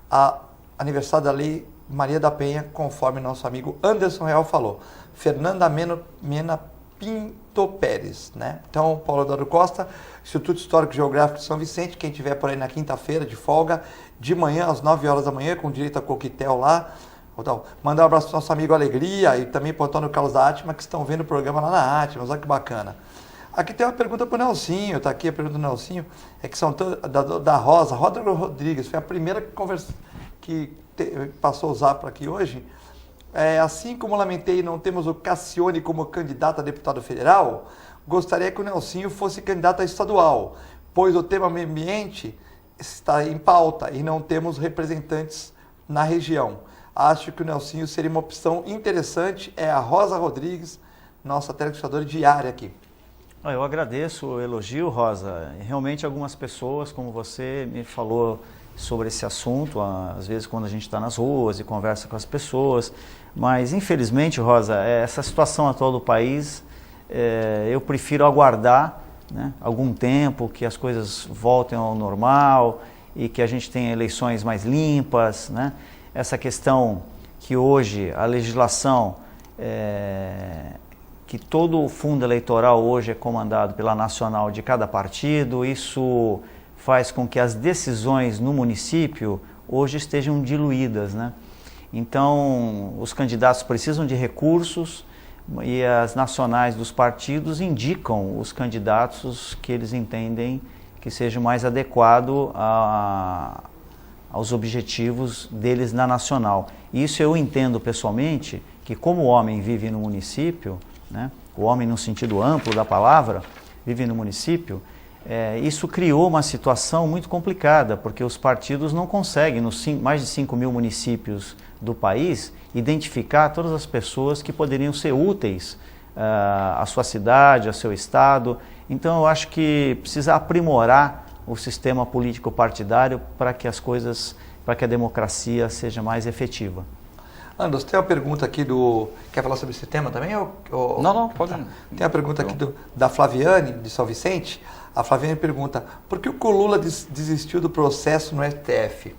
ao aniversário da Lei Maria da Penha, conforme nosso amigo Anderson Real falou. Fernanda Mena Pinto Pérez, né? Então, Paulo Eduardo Costa, Instituto Histórico e Geográfico de São Vicente, quem tiver por aí na quinta-feira de folga, de manhã às 9 horas da manhã, com direito a coquetel lá. Então, mandar um abraço para o nosso amigo Alegria e também para o Antônio Carlos da Atma, que estão vendo o programa lá na Atma, olha que bacana. Aqui tem uma pergunta para o Nelsinho, está aqui a pergunta do Nelsinho, é que são da Rosa Rodrigues, foi a primeira que passou o zap aqui hoje. Assim como lamentei não temos o Cassione como candidato a deputado federal, gostaria que o Nelsinho fosse candidato a estadual, pois o tema meio ambiente está em pauta e não temos representantes na região. Acho que o Nelsinho seria uma opção interessante, é a Rosa Rodrigues, nossa telespectadora diária aqui. Eu agradeço o elogio, Rosa. Realmente algumas pessoas, como você, me falou sobre esse assunto, às vezes quando a gente está nas ruas e conversa com as pessoas, mas infelizmente, Rosa, essa situação atual do país, eu prefiro aguardar, né, algum tempo, que as coisas voltem ao normal e que a gente tenha eleições mais limpas, né? Essa questão que hoje a legislação, que todo o fundo eleitoral hoje é comandado pela nacional de cada partido, isso faz com que as decisões no município hoje estejam diluídas, né? Então, os candidatos precisam de recursos e as nacionais dos partidos indicam os candidatos que eles entendem que seja mais adequado aos objetivos deles na nacional. Isso eu entendo pessoalmente que, como o homem vive no município, né, o homem no sentido amplo da palavra, vive no município, isso criou uma situação muito complicada, porque os partidos não conseguem, nos mais de 5 mil municípios do país, identificar todas as pessoas que poderiam ser úteis à sua cidade, ao seu estado. Então eu acho que precisa aprimorar o sistema político partidário para que as coisas, para que a democracia seja mais efetiva. Anderson, tem uma pergunta aqui do... Quer falar sobre esse tema também? Não, pode. Tá. Tem uma pergunta aqui da Flaviane, de São Vicente. A Flaviane pergunta, por que o Lula desistiu do processo no STF?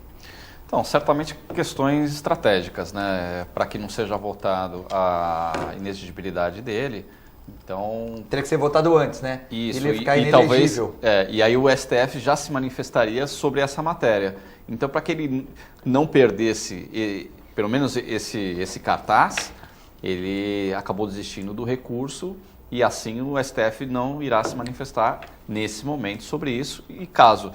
Então, certamente questões estratégicas, né? Para que não seja votado a inexigibilidade dele. Então, teria que ser votado antes, né? Isso, ele ia ficar inelegível. Talvez, e aí o STF já se manifestaria sobre essa matéria. Então, para que ele não perdesse, pelo menos esse cartaz, ele acabou desistindo do recurso e assim o STF não irá se manifestar nesse momento sobre isso. E caso,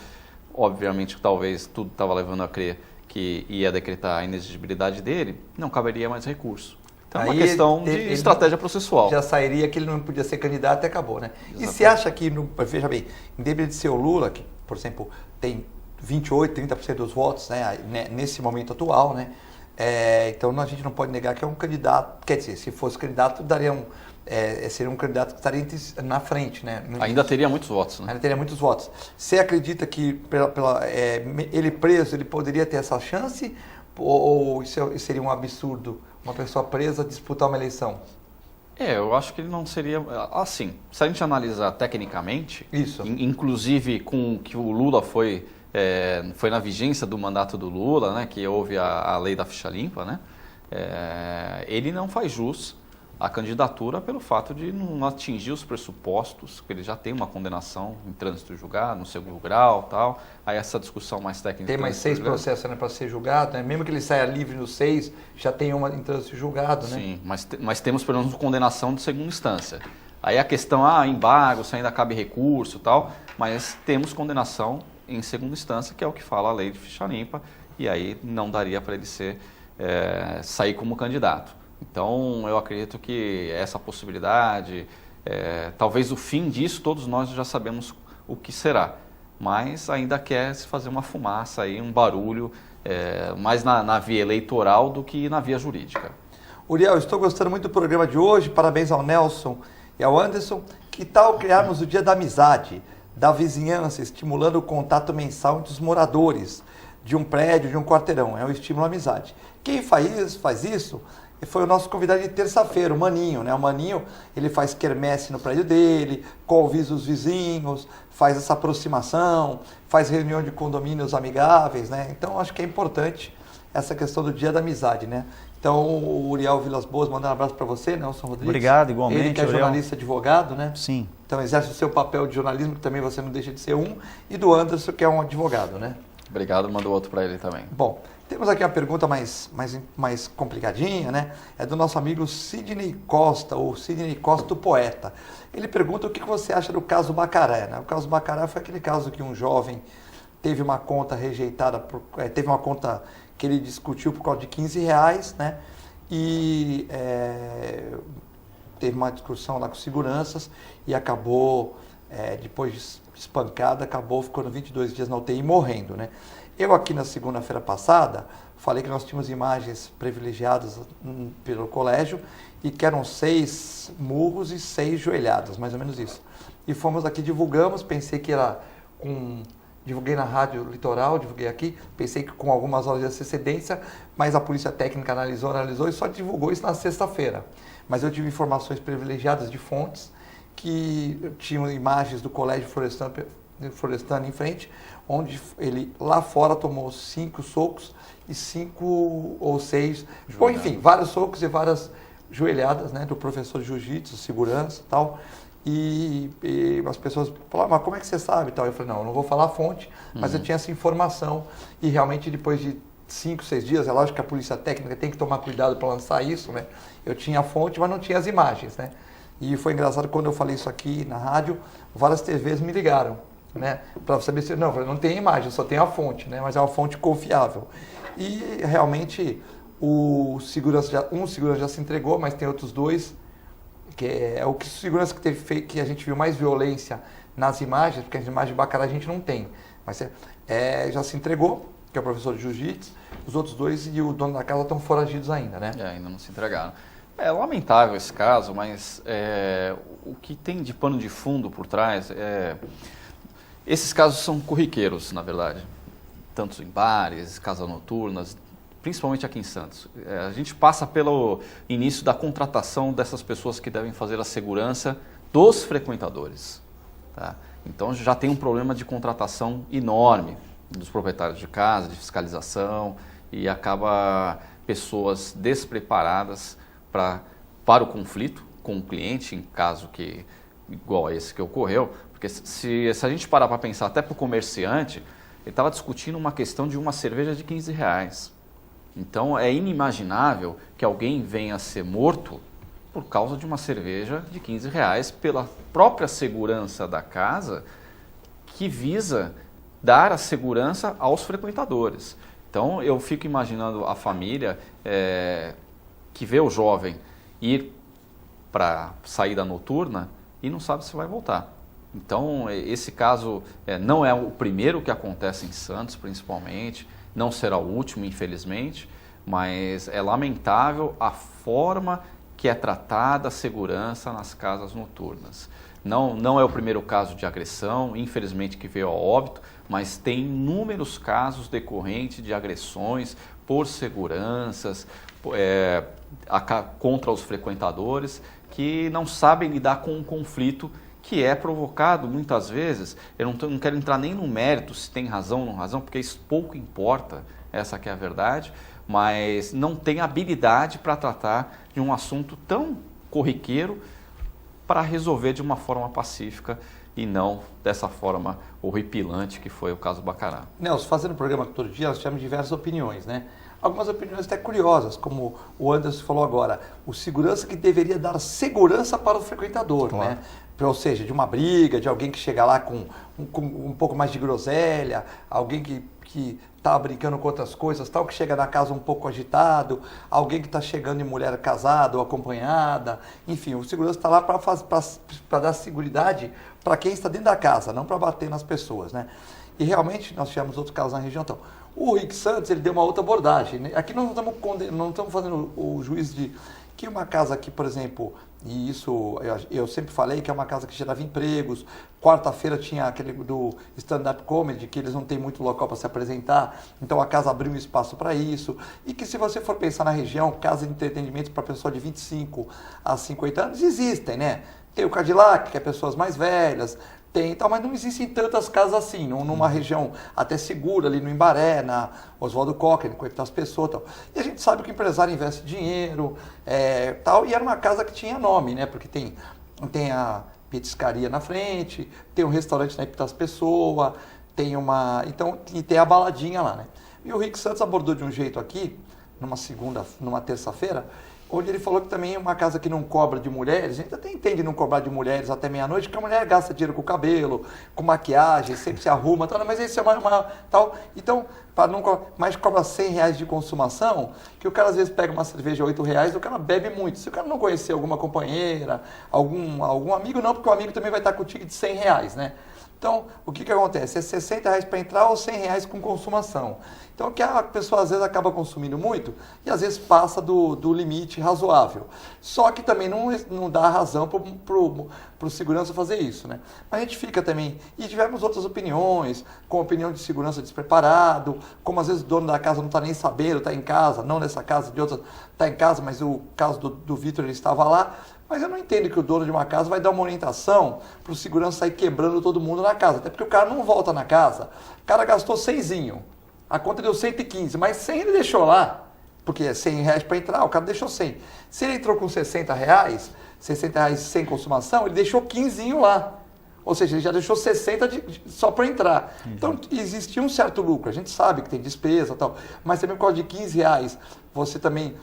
obviamente, talvez tudo estava levando a crer que ia decretar a inexigibilidade dele, não caberia mais recurso. Então é uma questão de estratégia processual. Já sairia que ele não podia ser candidato e acabou, né? Exatamente. E você acha que, veja bem, independente de ser o Lula, que, por exemplo, tem 28%, 30% dos votos, né, nesse momento atual, né? Então a gente não pode negar que é um candidato, quer dizer, se fosse candidato, seria um candidato que estaria na frente, né? Ainda teria muitos votos, né? Ainda teria muitos votos. Você acredita que ele preso, ele poderia ter essa chance? Ou isso seria um absurdo, uma pessoa presa disputar uma eleição? Eu acho que ele não seria... Assim, se a gente analisar tecnicamente, isso. Inclusive com que o Lula foi na vigência do mandato do Lula, né, que houve a lei da ficha limpa, né, ele não faz jus a candidatura pelo fato de não atingir os pressupostos, que ele já tem uma condenação em trânsito julgado, no segundo grau e tal. Aí essa discussão mais técnica. Tem mais 6 processos, né, para ser julgado, né? Mesmo que ele saia livre no 6, já tem uma em trânsito julgado, né? Sim, mas temos pelo menos condenação de segunda instância. Aí a questão, embargo, se ainda cabe recurso e tal, mas temos condenação em segunda instância, que é o que fala a lei de ficha limpa, e aí não daria para ele sair como candidato. Então, eu acredito que essa possibilidade, talvez o fim disso, todos nós já sabemos o que será, mas ainda quer se fazer uma fumaça, aí, um barulho, mais na via eleitoral do que na via jurídica. Uriel, estou gostando muito do programa de hoje, parabéns ao Nelson e ao Anderson. Que tal criarmos o Dia da Amizade, da vizinhança, estimulando o contato mensal entre os moradores de um prédio, de um quarteirão? É um estímulo à amizade. Quem faz isso foi o nosso convidado de terça-feira, o Maninho, né? O Maninho, ele faz quermesse no prédio dele, convida os vizinhos, faz essa aproximação, faz reunião de condomínios amigáveis, né? Então, acho que é importante essa questão do Dia da Amizade, né? Então, o Uriel Vilas Boas, mandando um abraço para você, Nelson Rodrigues. Obrigado, igualmente, ele que é jornalista, advogado, né? Sim. Então, exerce o seu papel de jornalismo, que também você não deixa de ser um, e do Anderson, que é um advogado, né? Obrigado, mando outro para ele também. Bom, temos aqui uma pergunta mais complicadinha, né? É do nosso amigo Sidney Costa, ou Sidney Costa, o poeta. Ele pergunta o que você acha do caso Bacaré, né? O caso Bacaré foi aquele caso que um jovem teve uma conta rejeitada, teve uma conta que ele discutiu por causa de R$15, né? E teve uma discussão lá com seguranças e acabou, depois de espancada, acabou ficando 22 dias na UTI e morrendo, né? Eu aqui na segunda-feira passada falei que nós tínhamos imagens privilegiadas pelo colégio e que eram 6 murros e 6 joelhadas, mais ou menos isso. E fomos aqui, divulgamos, pensei que era divulguei na Rádio Litoral, divulguei aqui, pensei que com algumas horas de antecedência, mas a Polícia Técnica analisou e só divulgou isso na sexta-feira. Mas eu tive informações privilegiadas de fontes que tinham imagens do Colégio Florestano em frente, onde ele lá fora tomou 5 socos e 5 ou 6, bom, enfim, vários socos e várias joelhadas, né, do professor de jiu-jitsu, segurança e tal. E as pessoas falaram, mas como é que você sabe? Eu falei, não, eu não vou falar a fonte, mas eu tinha essa informação e realmente depois de 5, 6 dias, é lógico que a Polícia Técnica tem que tomar cuidado para lançar isso, né? Eu tinha a fonte, mas não tinha as imagens, né? E foi engraçado quando eu falei isso aqui na rádio, várias TVs me ligaram, né? Para saber se não tem imagem, só tem a fonte, né? Mas é uma fonte confiável. E realmente um segurança já se entregou, mas tem outros 2, que é o segurança que teve feito, que a gente viu mais violência nas imagens, porque as imagens de Bacará a gente não tem, mas já se entregou, que é o professor de jiu-jitsu, os outros 2 e o dono da casa estão foragidos ainda, né? Ainda não se entregaram. É lamentável esse caso, mas o que tem de pano de fundo por trás esses casos são corriqueiros, na verdade, tanto em bares, casas noturnas, principalmente aqui em Santos. A gente passa pelo início da contratação dessas pessoas que devem fazer a segurança dos frequentadores, tá? Então já tem um problema de contratação enorme dos proprietários de casa, de fiscalização, e acaba pessoas despreparadas para o conflito com o cliente, em caso igual a esse que ocorreu, porque se a gente parar para pensar, até para o comerciante, ele estava discutindo uma questão de uma cerveja de R$15. Então é inimaginável que alguém venha a ser morto por causa de uma cerveja de R$15 pela própria segurança da casa, que visa dar a segurança aos frequentadores. Então eu fico imaginando a família que vê o jovem ir para saída noturna e não sabe se vai voltar. Então esse caso não é o primeiro que acontece em Santos, principalmente, não será o último, infelizmente, mas é lamentável a forma que é tratada a segurança nas casas noturnas. Não é o primeiro caso de agressão, infelizmente, que veio a óbito, mas tem inúmeros casos decorrentes de agressões por seguranças contra os frequentadores que não sabem lidar com um conflito que é provocado muitas vezes. Eu não quero entrar nem no mérito se tem razão ou não razão, porque isso pouco importa, essa que é a verdade, mas não tem habilidade para tratar de um assunto tão corriqueiro para resolver de uma forma pacífica e não dessa forma horripilante que foi o caso Baccará. Nelson, fazendo o programa todo dia, nós tivemos diversas opiniões, né? Algumas opiniões até curiosas, como o Anderson falou agora, o segurança que deveria dar segurança para o frequentador, claro, né? Ou seja, de uma briga, de alguém que chega lá com um pouco mais de groselha, alguém que está brincando com outras coisas, tal, que chega na casa um pouco agitado, alguém que está chegando em mulher casada ou acompanhada, enfim, o segurança está lá para dar seguridade para quem está dentro da casa, não para bater nas pessoas, né? E realmente nós tivemos outros casos na região. Então, o Rick Santos, ele deu uma outra abordagem, né? Aqui nós não estamos fazendo o juízo de que uma casa aqui, por exemplo, e isso eu sempre falei que é uma casa que gerava empregos. Quarta-feira tinha aquele do stand-up comedy, que eles não têm muito local para se apresentar, então a casa abriu um espaço para isso. E que se você for pensar na região, casa de entretenimento para pessoa de 25 a 50 anos existem, né? Tem o Cadillac, que é pessoas mais velhas, tem, tal, mas não existem tantas casas assim, numa região até segura, ali no Imbaré, na Oswaldo Cocker, com as pessoas e tal. E a gente sabe que o empresário investe dinheiro, tal, e era uma casa que tinha nome, né? Porque tem a petiscaria na frente, tem um restaurante na Epitas Pessoa, e tem a baladinha lá, né? E o Rick Santos abordou de um jeito aqui, numa terça-feira, onde ele falou que também é uma casa que não cobra de mulheres, a gente até entende não cobrar de mulheres até meia-noite, porque a mulher gasta dinheiro com o cabelo, com maquiagem, sempre se arruma, tal, mas isso é tal. Então, mas cobra R$100 de consumação, que o cara às vezes pega uma cerveja R$8, o cara bebe muito. Se o cara não conhecer alguma companheira, algum amigo, não, porque o amigo também vai estar com o ticket de R$100, né? Então, o que acontece? É R$60 para entrar ou R$100 com consumação. Então, que a pessoa às vezes acaba consumindo muito e às vezes passa do limite razoável. Só que também não dá razão para o segurança fazer isso, né? Mas a gente fica também... E tivemos outras opiniões, com opinião de segurança despreparado, como às vezes o dono da casa não está nem sabendo, está em casa, não nessa casa, de outra está em casa, mas o caso do Vitor, ele estava lá. Mas eu não entendo que o dono de uma casa vai dar uma orientação para o segurança sair quebrando todo mundo na casa. Até porque o cara não volta na casa. O cara gastou 100, a conta deu 115, mas 100 ele deixou lá. Porque é R$100 para entrar, o cara deixou 100. Se ele entrou com R$60, R$60 sem consumação, ele deixou 15 lá. Ou seja, ele já deixou 60 só para entrar. Então, existia um certo lucro. A gente sabe que tem despesa e tal. Mas também por causa de R$15, você também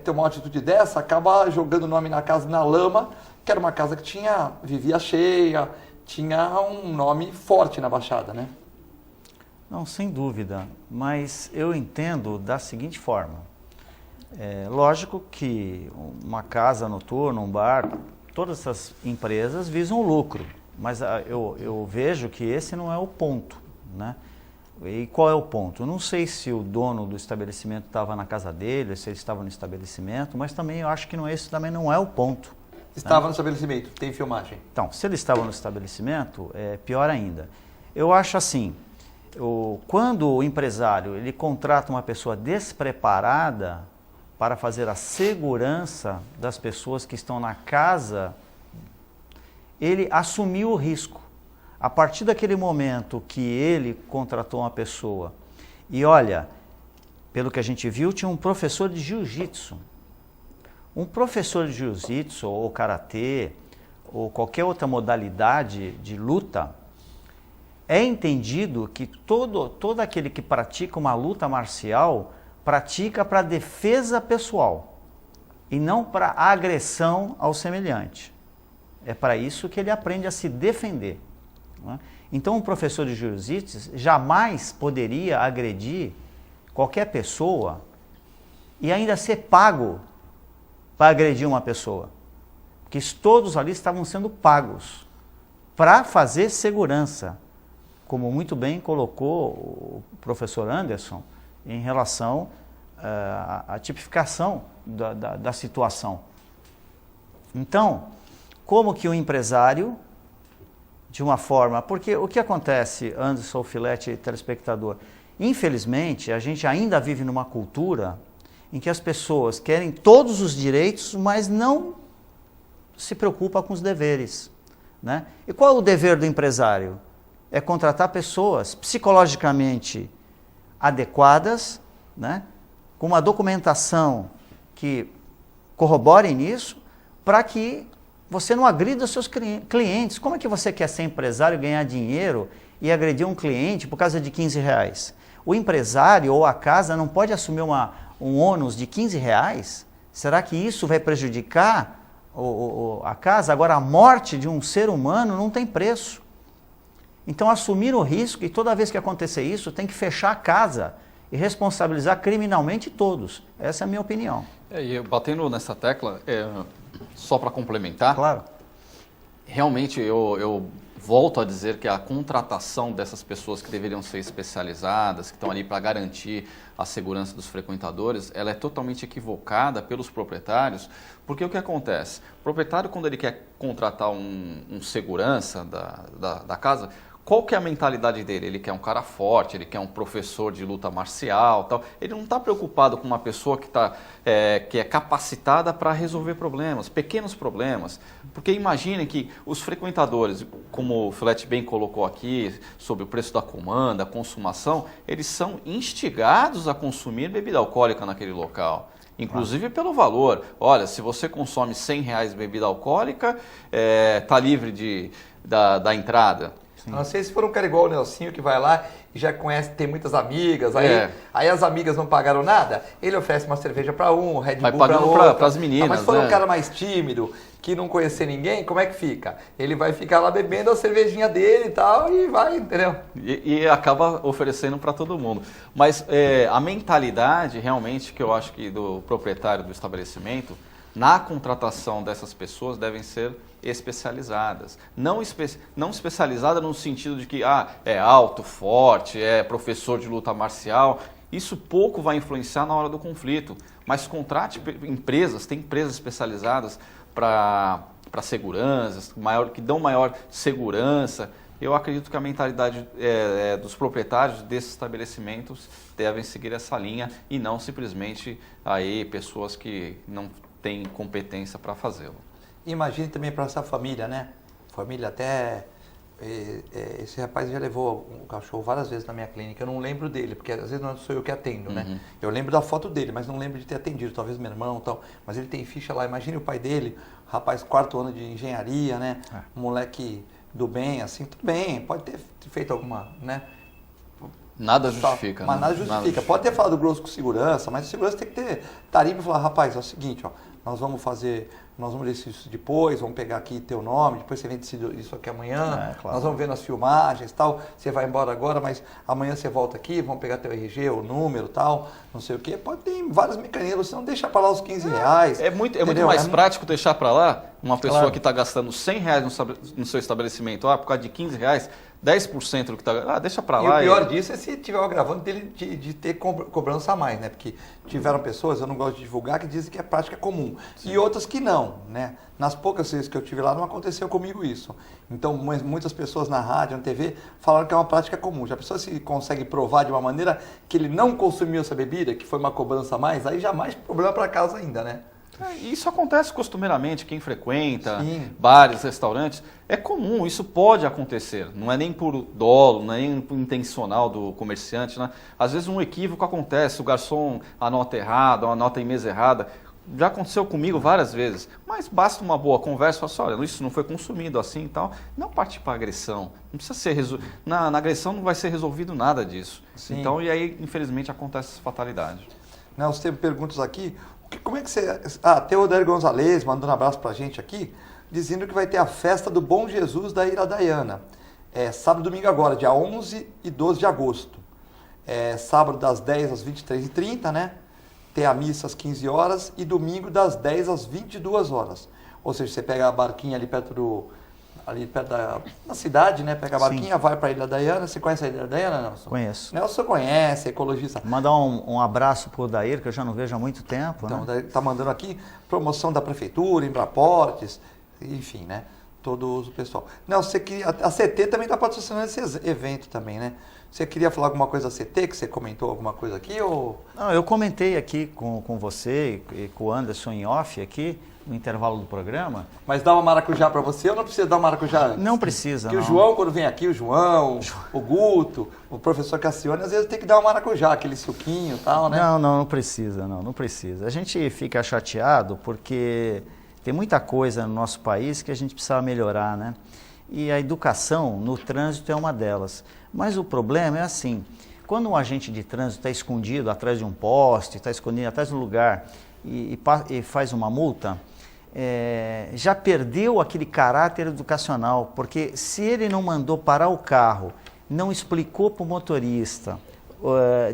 ter uma atitude dessa, acaba jogando o nome na casa na lama, que era uma casa que vivia cheia, tinha um nome forte na Baixada, né? Não, sem dúvida. Mas eu entendo da seguinte forma. Lógico que uma casa noturna, um bar, todas essas empresas visam o lucro. Mas eu vejo que esse não é o ponto, né? E qual é o ponto? Eu não sei se o dono do estabelecimento estava na casa dele, se ele estava no estabelecimento, mas também eu acho que esse também não é o ponto. Estava no estabelecimento, tem filmagem. Então, se ele estava no estabelecimento, é pior ainda. Eu acho assim, quando o empresário ele contrata uma pessoa despreparada para fazer a segurança das pessoas que estão na casa, ele assumiu o risco. A partir daquele momento que ele contratou uma pessoa, e olha, pelo que a gente viu, tinha um professor de jiu-jitsu. Um professor de jiu-jitsu ou karatê, ou qualquer outra modalidade de luta, é entendido que todo aquele que pratica uma luta marcial, pratica para defesa pessoal, e não para agressão ao semelhante. É para isso que ele aprende a se defender. Né? Então, um professor de jiu-jitsu jamais poderia agredir qualquer pessoa e ainda ser pago para agredir uma pessoa. Porque todos ali estavam sendo pagos para fazer segurança, como muito bem colocou o professor Anderson em relação à tipificação da situação. Então, como que o empresário, de uma forma... Porque o que acontece, Anderson, Filete e telespectador? Infelizmente, a gente ainda vive numa cultura em que as pessoas querem todos os direitos, mas não se preocupa com os deveres, né? E qual é o dever do empresário? É contratar pessoas psicologicamente adequadas, né? Com uma documentação que corroborem nisso, para que você não agrida os seus clientes. Como é que você quer ser empresário, ganhar dinheiro e agredir um cliente por causa de R$15? O empresário ou a casa não pode assumir um ônus de R$15? Será que isso vai prejudicar a casa? Agora, a morte de um ser humano não tem preço. Então, assumir o risco, e toda vez que acontecer isso, tem que fechar a casa e responsabilizar criminalmente todos. Essa é a minha opinião. E batendo nessa tecla, só para complementar, claro. Realmente eu volto a dizer que a contratação dessas pessoas que deveriam ser especializadas, que estão ali para garantir a segurança dos frequentadores, ela é totalmente equivocada pelos proprietários, porque o que acontece? O proprietário, quando ele quer contratar um segurança da casa, qual que é a mentalidade dele? Ele quer um cara forte, ele quer um professor de luta marcial, tal. Ele não está preocupado com uma pessoa que é capacitada para resolver problemas, pequenos problemas. Porque imagine que os frequentadores, como o Filete bem colocou aqui, sobre o preço da comanda, a consumação, eles são instigados a consumir bebida alcoólica naquele local. Inclusive pelo valor. Olha, se você consome R$100 de bebida alcoólica, está livre da entrada. Não sei se for um cara igual o Nelsinho que vai lá e já conhece, tem muitas amigas, aí as amigas não pagaram nada, ele oferece uma cerveja para um Red Bull para outra. Para as meninas, mas se for um cara mais tímido, que não conhecer ninguém, como é que fica? Ele vai ficar lá bebendo a cervejinha dele e tal e vai, entendeu? E acaba oferecendo para todo mundo. Mas a mentalidade realmente que eu acho que do proprietário do estabelecimento, na contratação dessas pessoas devem ser especializadas. Não especializada no sentido de que é alto, forte, é professor de luta marcial. Isso pouco vai influenciar na hora do conflito. Mas contrate empresas, tem empresas especializadas para seguranças, que dão maior segurança. Eu acredito que a mentalidade dos proprietários desses estabelecimentos devem seguir essa linha e não simplesmente pessoas que não têm competência para fazê-lo. Imagine também para essa família, né? Família até... esse rapaz já levou o cachorro várias vezes na minha clínica. Eu não lembro dele, porque às vezes não sou eu que atendo, né? Eu lembro da foto dele, mas não lembro de ter atendido. Talvez meu irmão e tal. Mas ele tem ficha lá. Imagine o pai dele, rapaz, 4º ano de engenharia, né? Um moleque do bem, assim, tudo bem. Pode ter feito alguma, né? Nada justifica. Mas nada justifica. Pode ter falado grosso com segurança, mas o segurança tem que ter tarimba e falar, rapaz, é o seguinte, ó, nós vamos ver isso depois, vamos pegar aqui teu nome, depois você vende isso aqui amanhã, claro. Nós vamos ver nas filmagens e tal, você vai embora agora, mas amanhã você volta aqui, vamos pegar teu RG, o número e tal, não sei o quê. Pode ter vários mecanismos, você não deixa para lá os R$15. É muito mais prático deixar para lá uma pessoa que está gastando R$100 no seu estabelecimento, por causa de R$15, 10% do que está... deixa para lá. E o pior disso é se tiver o agravante dele de ter cobrança a mais, né? Porque tiveram pessoas, eu não gosto de divulgar, que dizem que é prática comum. Sim. E outras que não, né? Nas poucas vezes que eu tive lá, não aconteceu comigo isso. Então, muitas pessoas na rádio, na TV, falaram que é uma prática comum. Já a pessoa se consegue provar de uma maneira que ele não consumiu essa bebida, que foi uma cobrança a mais, aí já mais problema para casa ainda, né? Isso acontece costumeiramente, quem frequenta bares, restaurantes, é comum, isso pode acontecer, não é nem por dolo, não é nem por intencional do comerciante, né? Às vezes um equívoco acontece, o garçom anota errado, anota em mesa errada, já aconteceu comigo várias vezes, mas basta uma boa conversa, fala assim, olha, isso não foi consumido assim e tal, não partir para agressão, não precisa ser na agressão não vai ser resolvido nada disso. Sim. Então, e aí infelizmente acontece essa fatalidade. Nós temos perguntas aqui. Como é que você... tem o Odair Gonzalez mandando um abraço pra gente aqui, dizendo que vai ter a festa do Bom Jesus da Iradaiana. Sábado e domingo agora, dia 11 e 12 de agosto. Sábado das 10 às 23h30, né? Tem a missa às 15 horas e domingo das 10 às 22 horas. Ou seja, você pega a barquinha ali perto da cidade, né? Pega a barquinha, vai para a Ilha Daiana. Você conhece a Ilha Daiana, Nelson? Conheço. Nelson conhece, ecologista. Mandar um abraço pro Dair, que eu já não vejo há muito tempo. Então, né? o Dair tá mandando aqui promoção da prefeitura, Embraportes, enfim, né? Todo o pessoal. Nelson, a CT também está patrocinando esse evento também, né? Você queria falar alguma coisa da CT, que você comentou alguma coisa aqui? Ou... Não, eu comentei aqui com você e com o Anderson em off aqui, no intervalo do programa. Mas dá uma maracujá para você ou não precisa dar uma maracujá antes? Não precisa, Porque não. o João, quando vem aqui, o Guto, o professor Cassione, às vezes tem que dar uma maracujá, aquele suquinho e tal, né? Não precisa, não precisa. A gente fica chateado porque Tem muita coisa no nosso país que a gente precisa melhorar, né? E a educação no trânsito é uma delas. Mas o problema é assim, quando um agente de trânsito está escondido atrás de um poste, está escondido atrás de um lugar e faz uma multa, já perdeu aquele caráter educacional, porque se ele não mandou parar o carro, não explicou para o motorista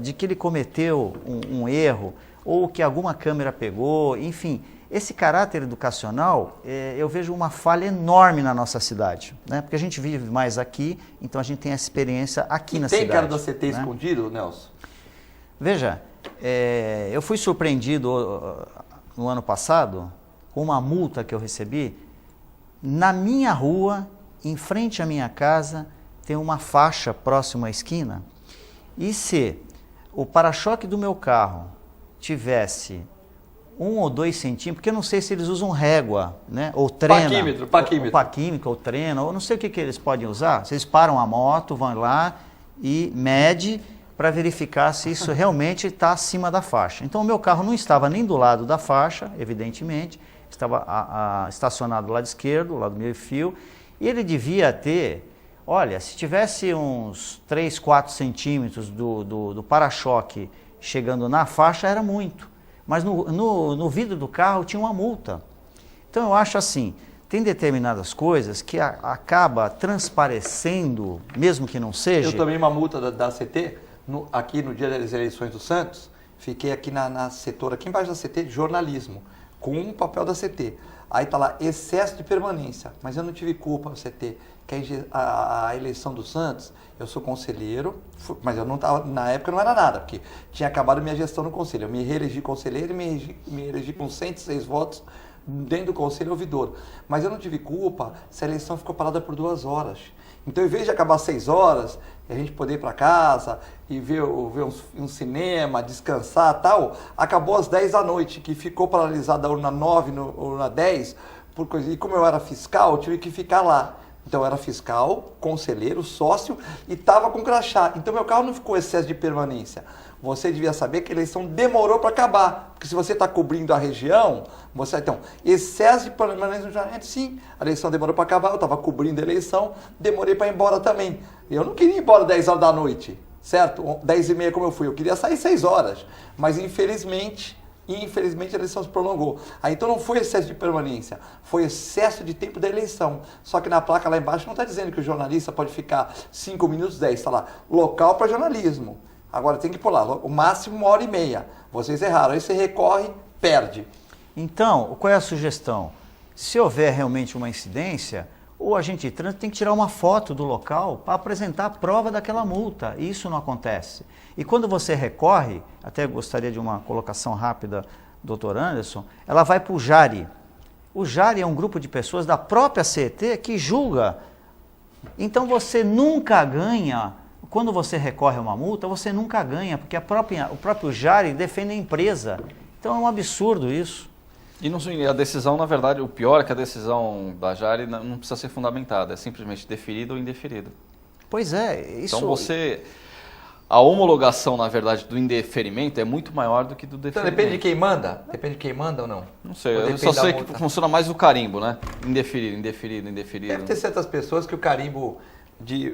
de que ele cometeu um erro, ou que alguma câmera pegou, enfim, esse caráter educacional, eu vejo uma falha enorme na nossa cidade, né? Porque a gente vive mais aqui, então a gente tem essa experiência aqui na cidade. Tem cara da CT escondido, Nelson? Veja, eu fui surpreendido no ano passado com uma multa que eu recebi. Na minha rua, em frente à minha casa, tem uma faixa próxima à esquina, e se o para-choque do meu carro tivesse 1 ou 2 centímetros, porque eu não sei se eles usam régua, né? Ou trena. Paquímetro, ou trena, ou não sei o que eles podem usar. Vocês param a moto, vão lá e mede para verificar se isso realmente está acima da faixa. Então o meu carro não estava nem do lado da faixa, evidentemente, estava estacionado do lado esquerdo, do lado do meio-fio, e ele devia ter, olha, se tivesse uns 3, 4 centímetros do para-choque chegando na faixa, era muito. Mas no vidro do carro tinha uma multa. Então eu acho assim, tem determinadas coisas que acaba transparecendo, mesmo que não seja. Eu tomei uma multa da CT, aqui no dia das eleições do Santos, fiquei aqui na setor, aqui embaixo da CT, de jornalismo, com um papel da CT. Aí está lá, excesso de permanência, mas eu não tive culpa, CT, que a eleição do Santos, eu sou conselheiro, mas eu não estava, na época não era nada, porque tinha acabado minha gestão no conselho. Eu me reelegi conselheiro e me elegi com 106 votos dentro do conselho ouvidor. Mas eu não tive culpa se a eleição ficou parada por 2 horas. Então, em vez de acabar 6 horas, a gente poder ir para casa e ver um cinema, descansar e tal, acabou às 10 da noite, que ficou paralisada a urna 9, urna 10, por coisa. E como eu era fiscal, eu tive que ficar lá. Então eu era fiscal, conselheiro, sócio e estava com crachá. Então meu carro não ficou excesso de permanência. Você devia saber que a eleição demorou para acabar. Porque se você está cobrindo a região, então, excesso de permanência no jornal, sim, a eleição demorou para acabar, eu estava cobrindo a eleição, demorei para ir embora também. Eu não queria ir embora 10 horas da noite, certo? 10h30 como eu fui, eu queria sair 6 horas. Mas infelizmente a eleição se prolongou. Aí então não foi excesso de permanência, foi excesso de tempo da eleição. Só que na placa lá embaixo não está dizendo que o jornalista pode ficar 5 minutos, 10, está lá, local para jornalismo. Agora tem que pôr lá, o máximo 1h30. Vocês erraram, aí você recorre, perde. Então, qual é a sugestão? Se houver realmente uma incidência, o agente de trânsito tem que tirar uma foto do local para apresentar a prova daquela multa. E isso não acontece. E quando você recorre, até gostaria de uma colocação rápida, doutor Anderson, ela vai para o JARI. O JARI é um grupo de pessoas da própria CET que julga. Então você nunca ganha, quando você recorre a uma multa, você nunca ganha, porque o próprio JARI defende a empresa. Então é um absurdo isso. E a decisão, na verdade, o pior é que a decisão da JARI não precisa ser fundamentada, é simplesmente deferida ou indeferida. Pois é, isso... Então a homologação, na verdade, do indeferimento é muito maior do que do deferimento. Então depende de quem manda? Depende de quem manda ou não? Não sei, eu só sei que funciona mais o carimbo, né? Indeferido, indeferido, indeferido. Deve ter certas pessoas que o carimbo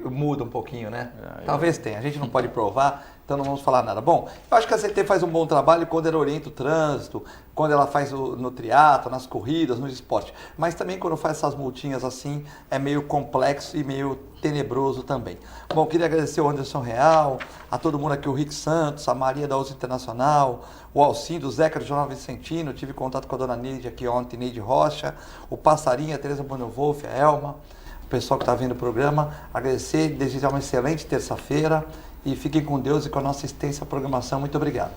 muda um pouquinho, né? Talvez tenha, a gente não pode provar, então não vamos falar nada. Bom, eu acho que a CT faz um bom trabalho quando ela orienta o trânsito, quando ela faz no triatlo, nas corridas, no esporte. Mas também quando faz essas multinhas assim, é meio complexo e meio tenebroso também. Bom, queria agradecer ao Anderson Real, a todo mundo aqui, o Rick Santos, a Maria da USP Internacional, o Alcindo, o Zeca do Jornal Vicentino, tive contato com a dona Neide aqui ontem, Neide Rocha, o Passarinho, a Tereza Bonnevolf, a Elma, o pessoal que está vendo o programa, agradecer, desejar uma excelente terça-feira e fiquem com Deus e com a nossa extensa programação. Muito obrigado.